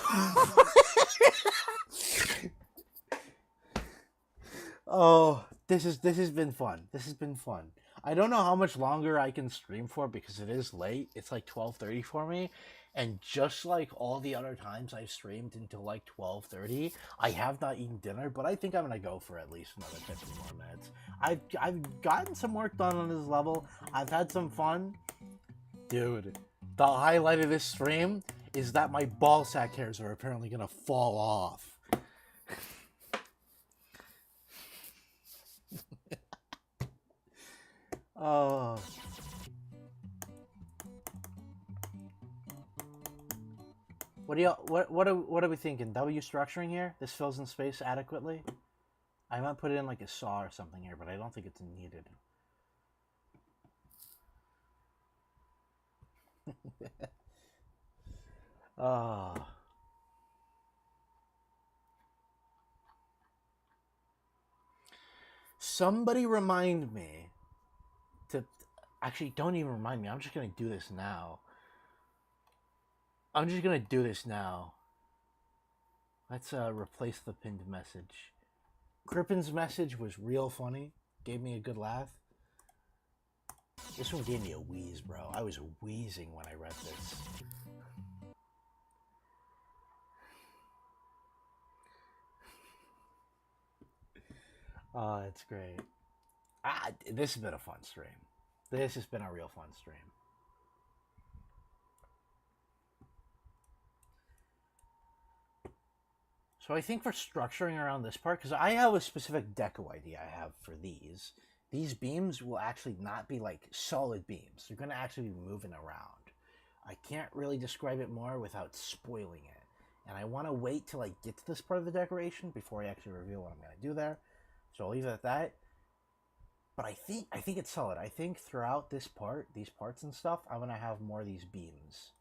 Oh, this has been fun. This has been fun. I don't know how much longer I can stream for because it is late. It's like 12:30 for me. And just like all the other times I've streamed until like 12:30, I have not eaten dinner, but I think I'm going to go for at least another 50 more minutes. I've gotten some work done on this level. I've had some fun. Dude, the highlight of this stream is that my ballsack hairs are apparently going to fall off. Oh. What are we thinking? W structuring here? This fills in space adequately? I might put it in like a saw or something here, but I don't think it's needed. Oh. Somebody remind me to... Actually, don't even remind me. I'm just going to do this now. Let's replace the pinned message. Krippen's message was real funny. Gave me a good laugh. This one gave me a wheeze, bro. I was wheezing when I read this. Oh, it's great. This has been a fun stream. This has been a real fun stream. So I think for structuring around this part, because I have a specific Deco idea I have for these. These beams will actually not be like solid beams. They're going to actually be moving around. I can't really describe it more without spoiling it. And I want to wait till I get to this part of the decoration before I actually reveal what I'm going to do there. So I'll leave it at that. But I think it's solid. I think throughout this part, these parts and stuff, I'm going to have more of these beams.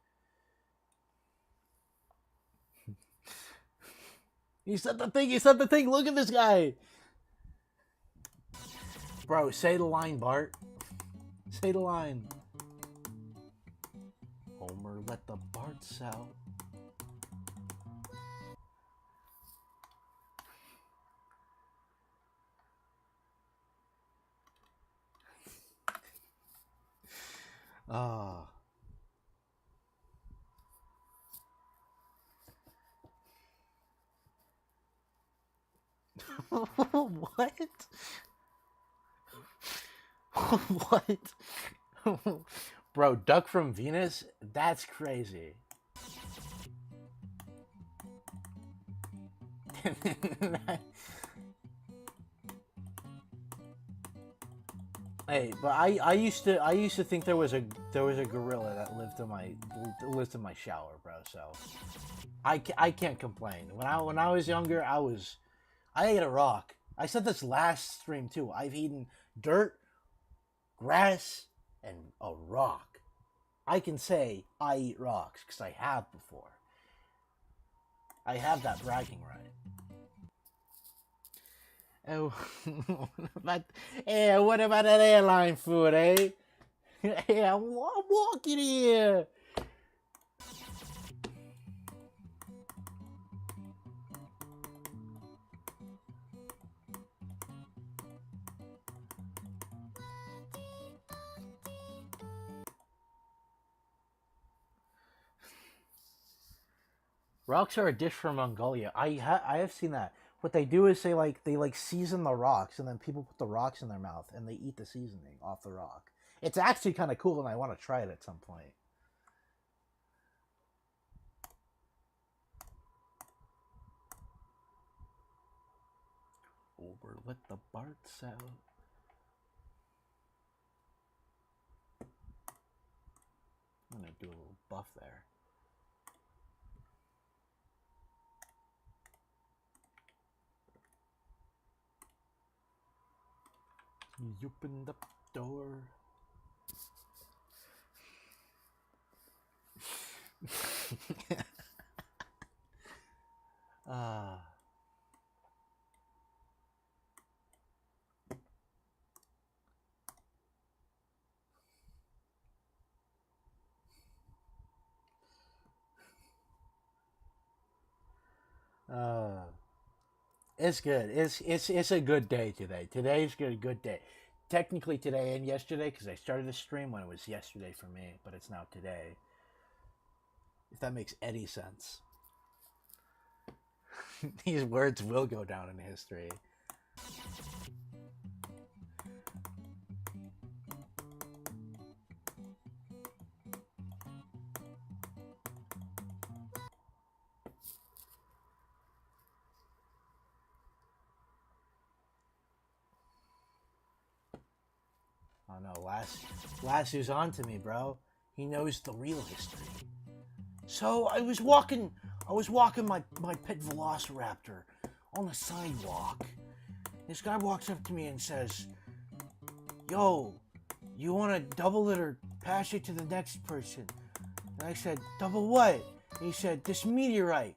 He said the thing, Look at this guy. Bro, say the line, Bart. Say the line. Homer, let the Barts out. Ah. What? What? Bro, Duck from Venus? That's crazy. Hey, but I used to think there was a gorilla that lived in my shower, bro. So I can't complain. When I was younger, I ate a rock. I said this last stream too. I've eaten dirt, grass, and a rock. I can say I eat rocks because I have before. I have that bragging right. Oh, but what about that airline food, eh? Hey, I'm walking here. Rocks are a dish from Mongolia. I have seen that. What they do is they season the rocks, and then people put the rocks in their mouth and they eat the seasoning off the rock. It's actually kind of cool, and I want to try it at some point. Over let the Barts out. I'm gonna do a little buff there. You open the door. Ah. It's good. It's a good day today. Today's a good day. Technically today and yesterday, because I started the stream when it was yesterday for me, but it's now today. If that makes any sense. These words will go down in history. Oh no, Last who's on to me, bro. He knows the real history. So I was walking my pet velociraptor on the sidewalk. This guy walks up to me and says, "Yo, you want to double it or pass it to the next person?" And I said, "Double what?" And he said, "This meteorite."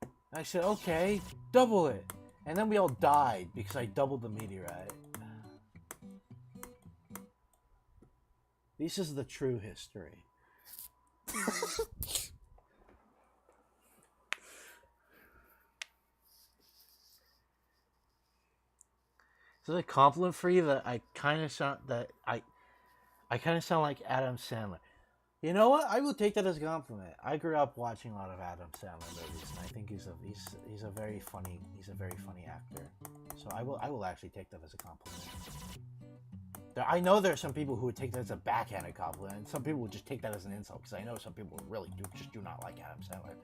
And I said, "Okay, double it." And then we all died because I doubled the meteorite. This is the true history. Is it a compliment for you that I kind of sound like Adam Sandler? You know what? I will take that as a compliment. I grew up watching a lot of Adam Sandler movies, and I think he's a very funny actor. So I will actually take that as a compliment. I know there are some people who would take that as a backhanded compliment, and some people would just take that as an insult, because I know some people really do not like Adam Sandler.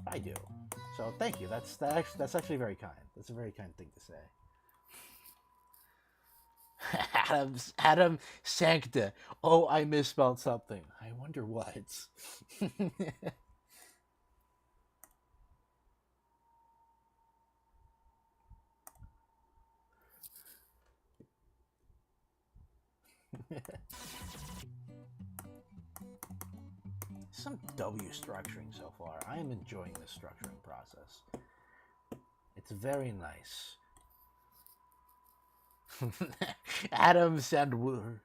I do. So thank you. That's actually very kind. That's a very kind thing to say. Adam Sancta. Oh, I misspelled something. I wonder what. Some W structuring so far. I am enjoying this structuring process. It's very nice. Adam Sandler.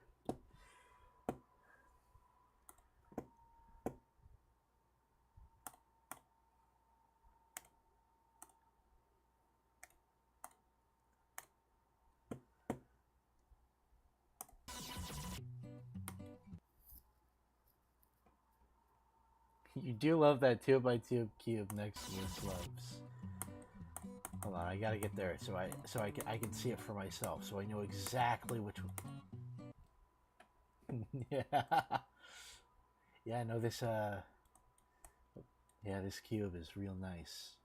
You do love that 2x2 cube next to the slopes. Hold on, I gotta get there so I can see it for myself, so I know exactly which one. Yeah, yeah. No, this yeah, this cube is real nice.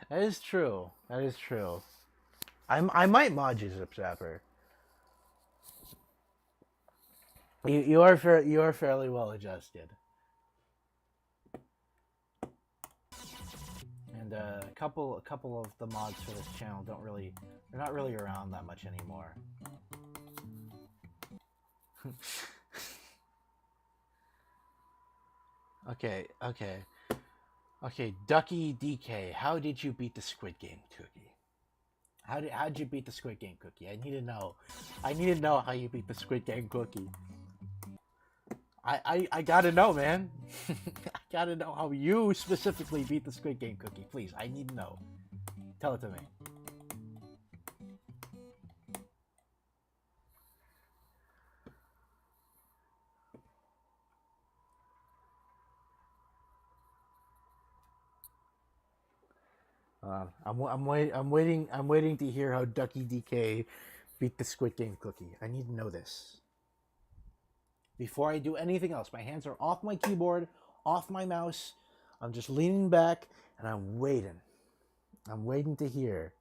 That is true. That is true. I might mod you, Zip Zapper. You are you are fairly well adjusted. And a couple of the mods for this channel they're not really around that much anymore. Okay, Ducky DK, how did you beat the Squid Game cookie? How'd you beat the Squid Game cookie? I need to know. I need to know how you beat the Squid Game cookie. I gotta know, man. I gotta know how you specifically beat the Squid Game cookie. Please, I need to know. Tell it to me. I'm waiting to hear how Ducky DK beat the Squid Game cookie. I need to know this. Before I do anything else, my hands are off my keyboard, off my mouse. I'm just leaning back and I'm waiting. I'm waiting to hear.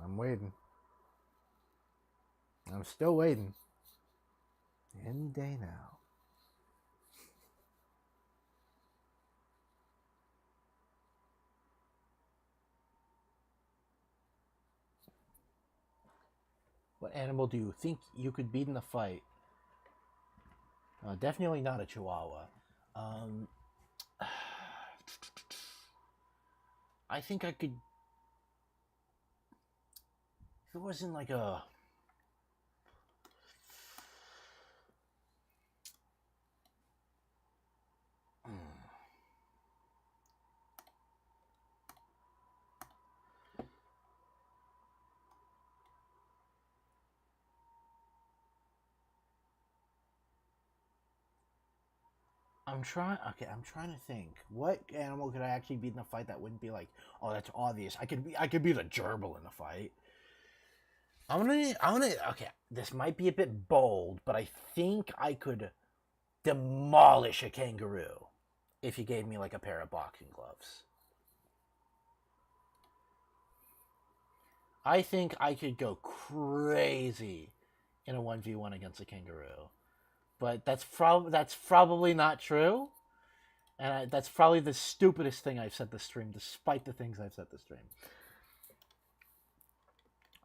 I'm waiting. I'm still waiting. Any day now. What animal do you think you could beat in a fight? Definitely not a Chihuahua. I think I could. If it wasn't like a. I'm trying. Okay, I'm trying to think. What animal could I actually beat in a fight that wouldn't be like, oh, that's obvious. I could beat a gerbil in a fight. I'm gonna. Okay, this might be a bit bold, but I think I could demolish a kangaroo if you gave me like a pair of boxing gloves. I think I could go crazy in a 1v1 against a kangaroo. But that's probably not true. And that's probably the stupidest thing I've said this stream, despite the things I've said this stream.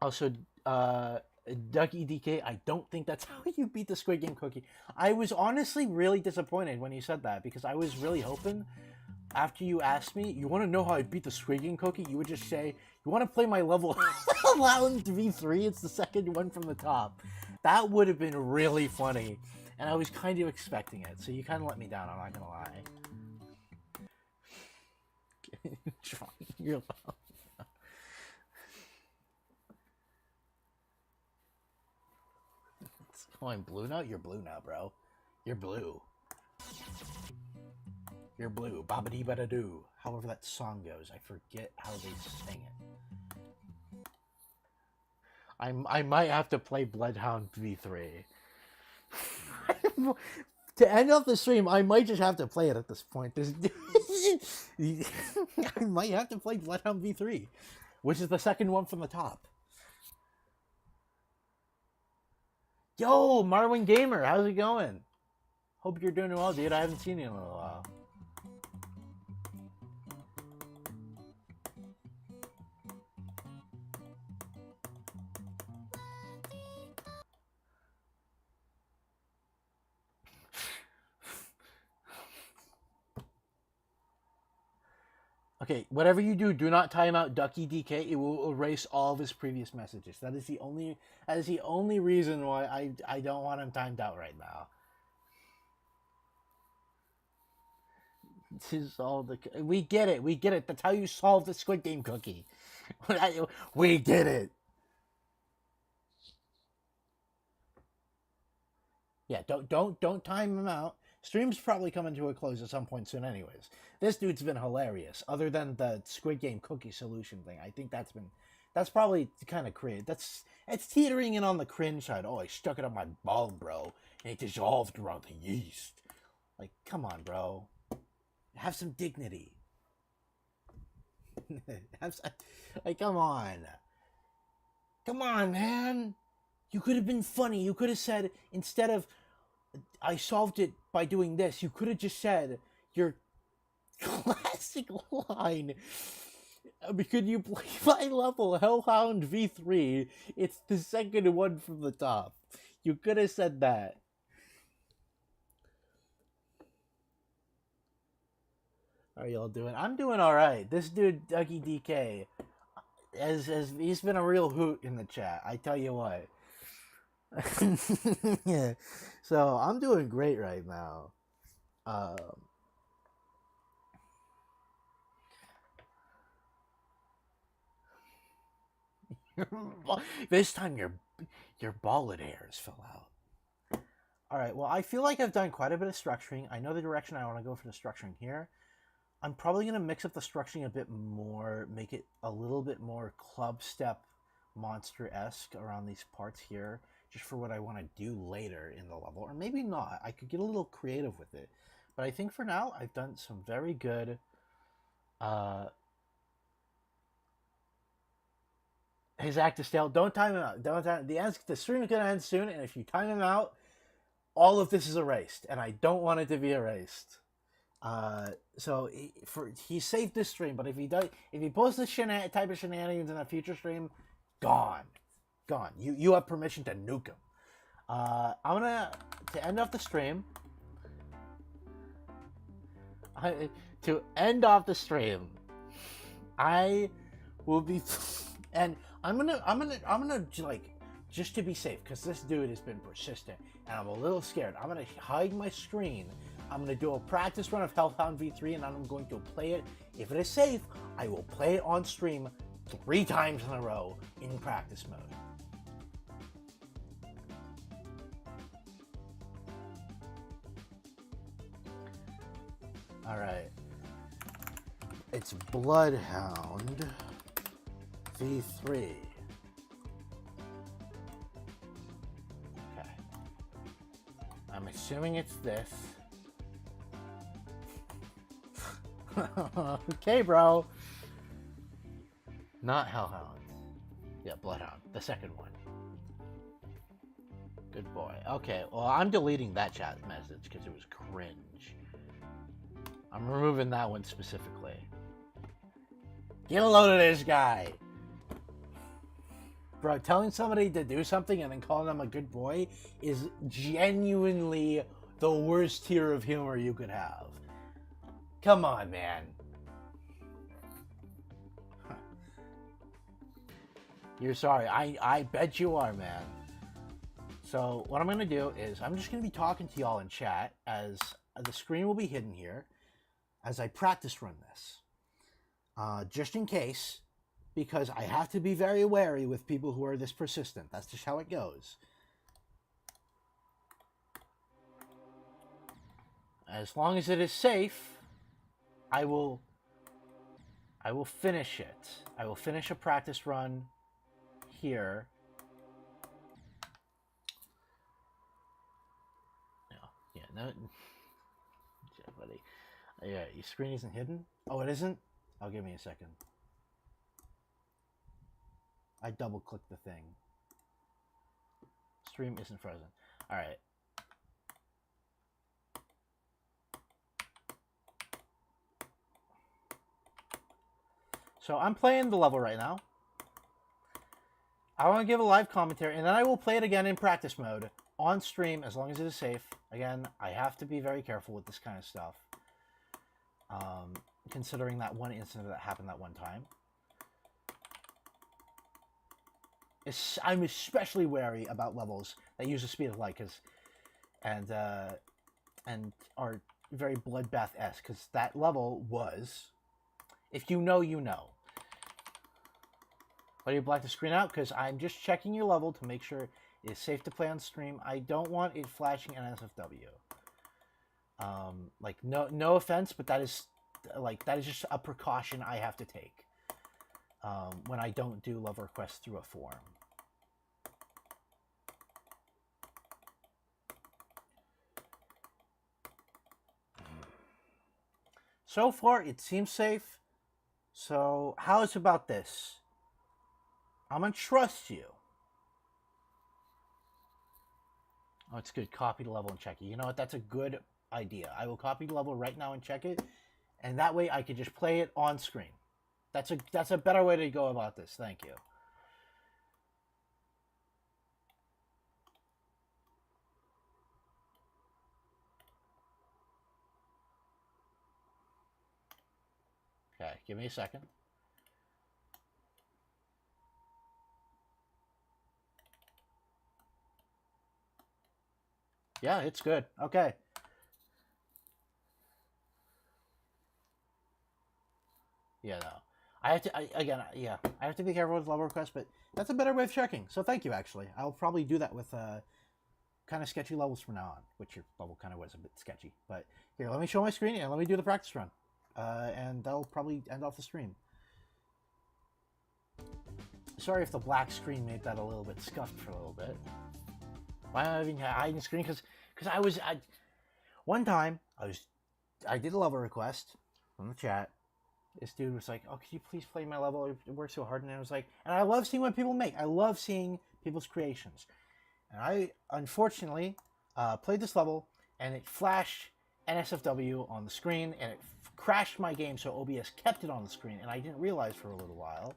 Also, Ducky DK, I don't think that's how you beat the Squid Game cookie. I was honestly really disappointed when you said that, because I was really hoping, after you asked me, you want to know how I beat the Squid Game cookie? You would just say, you want to play my level allowing V3? It's the second one from the top. That would have been really funny. And I was kind of expecting it, so you kind of let me down, I'm not going to lie. You're low. Oh, I'm blue now? You're blue now, bro. You're blue. You're blue. Babadee badadoo. However that song goes. I forget how they sing it. I might have to play Bloodhound V3. To end off the stream, I might just have to play it at this point. I might have to play Bloodhound V3, which is the second one from the top. Yo, Marwin Gamer, how's it going? Hope you're doing well, dude. I haven't seen you in a little while. Okay, whatever you do, do not time out Ducky DK. It will erase all of his previous messages. That is the only reason why I don't want him timed out right now. To solve the, we get it. That's how you solve the Squid Game cookie. We get it. Yeah, don't time him out. Stream's probably coming to a close at some point soon anyways. This dude's been hilarious. Other than the Squid Game cookie solution thing, I think that's been That's probably kind of cringe. It's teetering in on the cringe side. Oh, I stuck it on my ball, bro, and it dissolved around the yeast. Like, come on, bro. Have some dignity. Like, come on. Come on, man. You could have been funny. You could have said, instead of, I solved it by doing this, you could have just said your classic line. Could you play my level, Hellhound V3? It's the second one from the top. You could have said that. How are y'all doing? I'm doing all right. This dude, Dougie DK, he's been a real hoot in the chat. I tell you what. Yeah. So I'm doing great right now. This time your ballad hairs fell out. All right. Well, I feel like I've done quite a bit of structuring. I know the direction I want to go for the structuring here. I'm probably going to mix up the structuring a bit more, make it a little bit more club step monster-esque around these parts here, just for what I want to do later in the level. Or maybe not. I could get a little creative with it. But I think for now, I've done some very good... his act is stale. Don't time him out. The stream is going to end soon, and if you time him out, all of this is erased, and I don't want it to be erased. So he saved this stream, but if he posts this type of shenanigans in a future stream, gone. You have permission to nuke him. I'm gonna to end off the stream. I will be, and I'm gonna like, just to be safe, because this dude has been persistent, and I'm a little scared. I'm gonna hide my screen. I'm going to do a practice run of Hellhound V3, and I'm going to play it. If it is safe, I will play it on stream 3 times in a row in practice mode. Alright. It's Bloodhound V3. Okay. I'm assuming it's this. Okay, bro. Not Hellhound. Yeah, Bloodhound. The second one. Good boy. Okay, well, I'm deleting that chat message because it was cringe. I'm removing that one specifically. Get a load of this guy. Bro, telling somebody to do something and then calling them a good boy is genuinely the worst tier of humor you could have. Come on, man. You're sorry. I bet you are, man. So what I'm going to do is I'm just going to be talking to y'all in chat as the screen will be hidden here as I practice run this. Just in case, because I have to be very wary with people who are this persistent. That's just how it goes. As long as it is safe, I will finish it. I will finish a practice run here. No. Yeah, buddy. Yeah, your screen isn't hidden? Oh, it isn't? Oh, give me a second. I double-clicked the thing. Stream isn't frozen. Alright. So I'm playing the level right now. I want to give a live commentary, and then I will play it again in practice mode on stream as long as it is safe. Again, I have to be very careful with this kind of stuff. Considering that one incident that happened that one time. I'm especially wary about levels that use the speed of light, and are very bloodbath-esque, because that level was, if you know, you know. Why do you black the screen out? Because I'm just checking your level to make sure it is safe to play on stream. I don't want it flashing NSFW. Like, no offense, but that is just a precaution I have to take. when I don't do level requests through a form. So far, it seems safe. So, how's about this? I'm gonna trust you. Oh, it's good. Copy the level and check it. You know what? That's a good idea. I will copy the level right now and check it, and that way I can just play it on screen. That's a better way to go about this. Thank you. Okay, give me a second. Yeah, it's good. Okay. Yeah, no. I have to, I have to be careful with level requests, but that's a better way of checking. So thank you, actually. I'll probably do that with kind of sketchy levels from now on, which your level kind of was a bit sketchy. But here, let me show my screen and let me do the practice run. And that'll probably end off the stream. Sorry if the black screen made that a little bit scuffed for a little bit. Why am I even hiding the screen? Because one time I did a level request from the chat. This dude was like, "Oh, could you please play my level? It works so hard." And I was like, and I love seeing what people make. I love seeing people's creations. And I unfortunately played this level, and it flashed NSFW on the screen, and it crashed my game. So OBS kept it on the screen, and I didn't realize for a little while,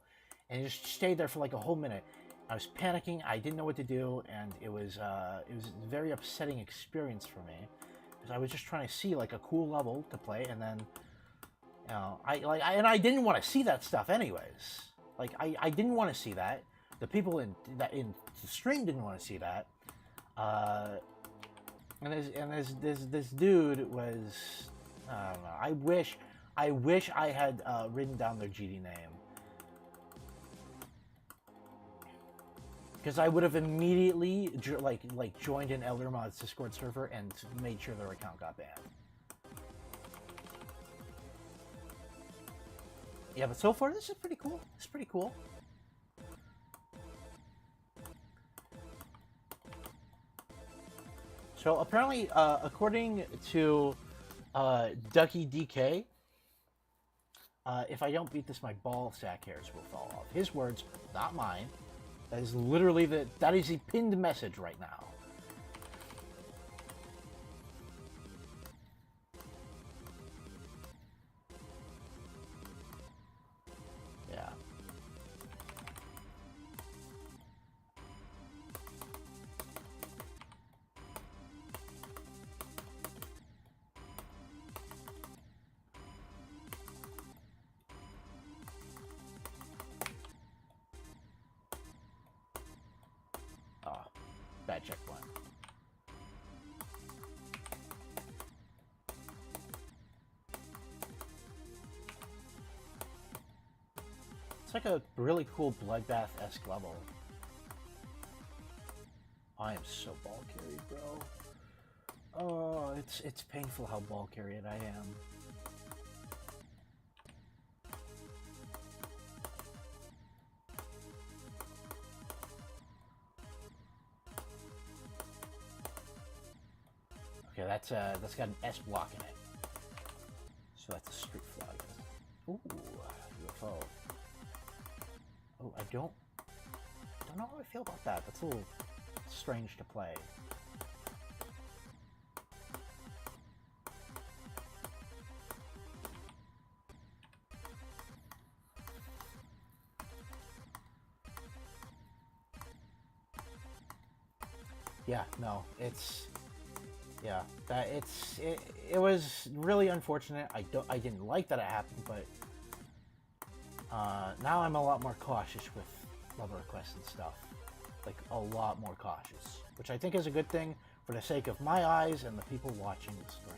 and it just stayed there for like a whole minute. I was panicking. I didn't know what to do, and it was a very upsetting experience for me because I was just trying to see like a cool level to play, and then. You know, I didn't want to see that stuff anyways. Like I didn't want to see that. The people in the stream didn't want to see that. And this dude was I don't know. I wish I had written down their GD name, because I would have immediately joined an Elder Mods Discord server and made sure their account got banned. Yeah, but so far this is pretty cool. It's pretty cool. So apparently, according to Ducky DK, if I don't beat this, my ball sack hairs will fall off. His words, not mine. That is literally that is a pinned message right now. Bad checkpoint. It's like a really cool bloodbath-esque level. I am so ball carried, bro. Oh, it's painful how ball carried I am. Okay, that's got an S block in it. So that's a street flag. Ooh, UFO. Oh, I don't know how I feel about that. That's a little strange to play. Yeah, no, it was really unfortunate. I didn't like that it happened, but now I'm a lot more cautious with level requests and stuff. Like, a lot more cautious, which I think is a good thing for the sake of my eyes and the people watching the stream.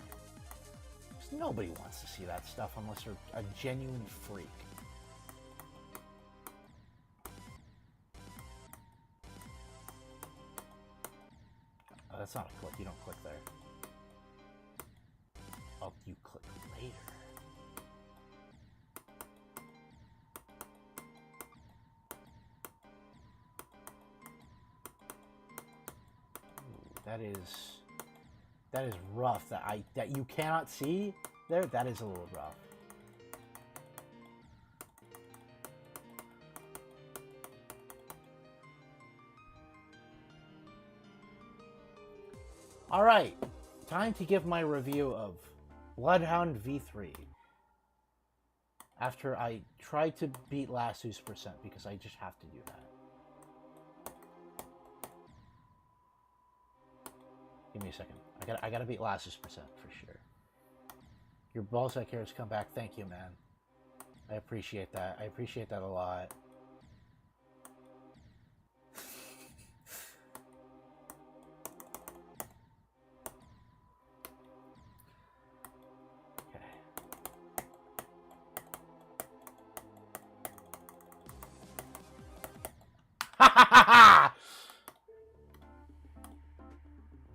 Because nobody wants to see that stuff unless they're a genuine freak. Oh, that's not a click. You don't click there. Oh, you click later. That is rough. That you cannot see there. That is a little rough. All right, time to give my review of Bloodhound V3. After I try to beat Lasu's percent, because I just have to do that. Give me a second. I gotta beat Lasu's percent for sure. Your ballsack hair has come back. Thank you, man. I appreciate that. I appreciate that a lot.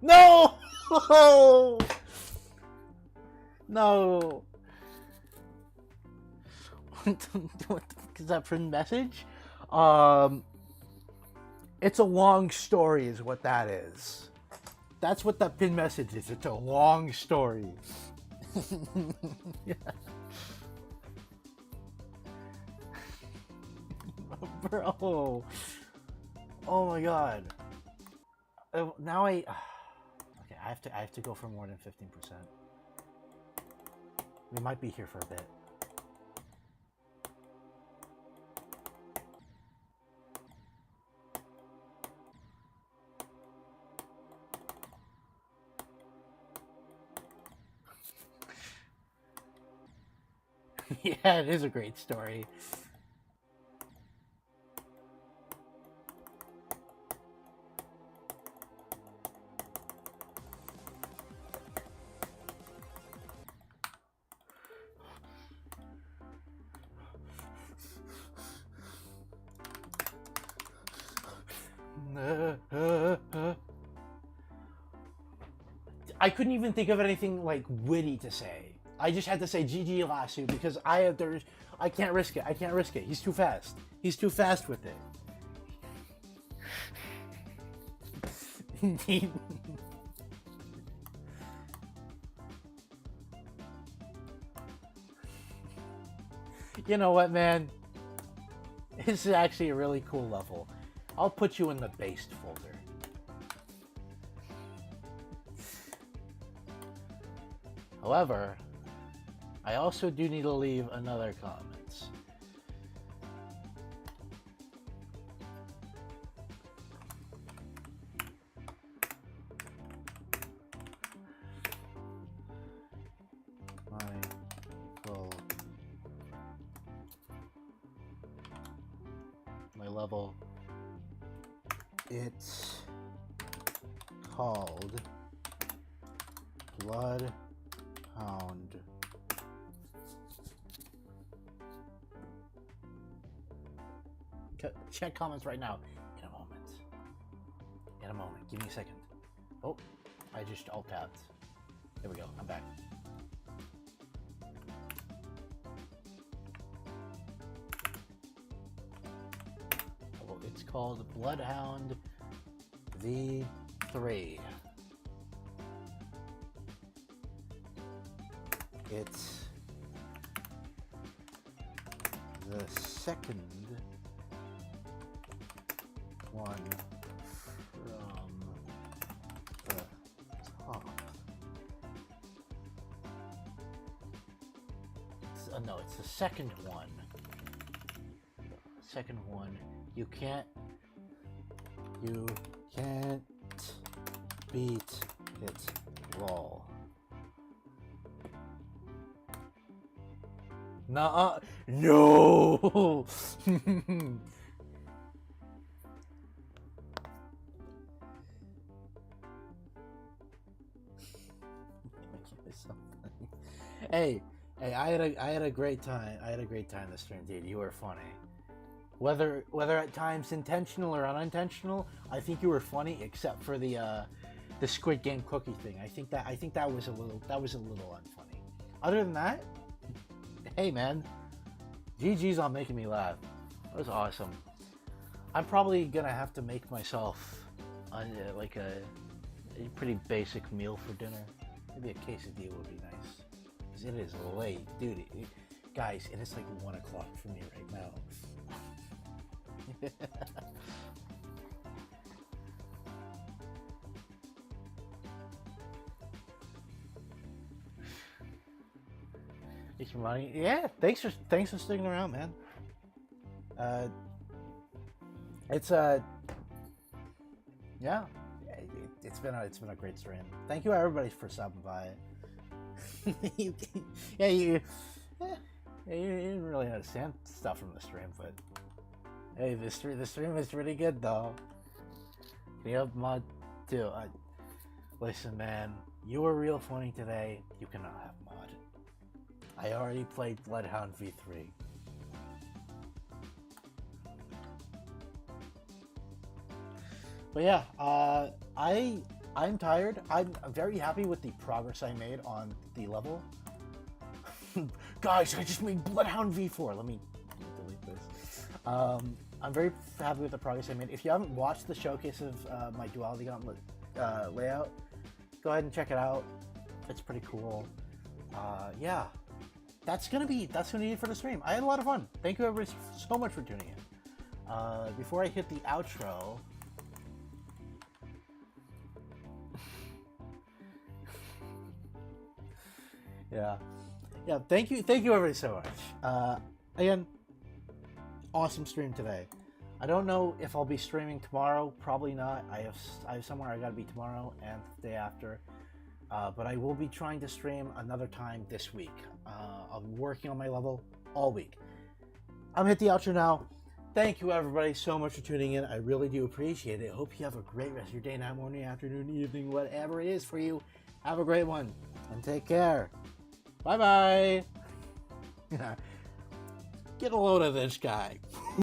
No! No! What is that for message? It's a long story is what that is. That's what that pin message is. It's a long story. Yeah. Bro. Oh my god. Now okay, I have to go for more than 15%. We might be here for a bit. Yeah, it is a great story. I couldn't even think of anything like witty to say. I just had to say GG Lasso because I can't risk it. I can't risk it. He's too fast. He's too fast with it. Indeed. You know what, man? This is actually a really cool level. I'll put you in the based folder. However, I also do need to leave another comments. My level. It's called Bloodhound. Check comments right now. In a moment. In a moment. Give me a second. Oh, I just alt-tabbed. There we go. I'm back. Oh, it's called Bloodhound V3. It's the second one from the top. No, it's the second one. Second one. You can't beat it, lol. Nuh-uh. No. Hey, I had a great time. I had a great time this stream, dude. You were funny. Whether at times intentional or unintentional, I think you were funny, except for the Squid Game cookie thing. I think that was a little unfunny. Other than that, hey man, GG's on making me laugh. That was awesome. I'm probably gonna have to make myself like a a pretty basic meal for dinner. Maybe a quesadilla would be nice. Because it is late. Dude, guys, it is like 1 o'clock for me right now. Thanks for money. Yeah, thanks for sticking around, man. It's yeah, it's been a great stream. Thank you everybody for stopping by. you didn't really understand stuff from the stream, but hey, the stream is pretty good though. Can you help mod too? Listen, man, you were real funny today. You cannot have mod. I already played Bloodhound V3. But yeah, I'm tired. I'm very happy with the progress I made on the level. Guys, I just made Bloodhound V4. Let me delete this. I'm very happy with the progress I made. If you haven't watched the showcase of my Duality Gauntlet layout, go ahead and check it out. It's pretty cool. Yeah, that's gonna be it for the stream. I had a lot of fun. Thank you everybody so much for tuning in. Before I hit the outro. Yeah, thank you everybody so much. Again, awesome stream today. I don't know if I'll be streaming tomorrow, probably not. I have somewhere I gotta be tomorrow and the day after, but I will be trying to stream another time this week. I'll be working on my level all week. I'm gonna hit the outro now. Thank you everybody so much for tuning in. I really do appreciate it. Hope you have a great rest of your day, night, morning, afternoon, evening, whatever it is for you. Have a great one and take care. Bye-bye. Get a load of this guy.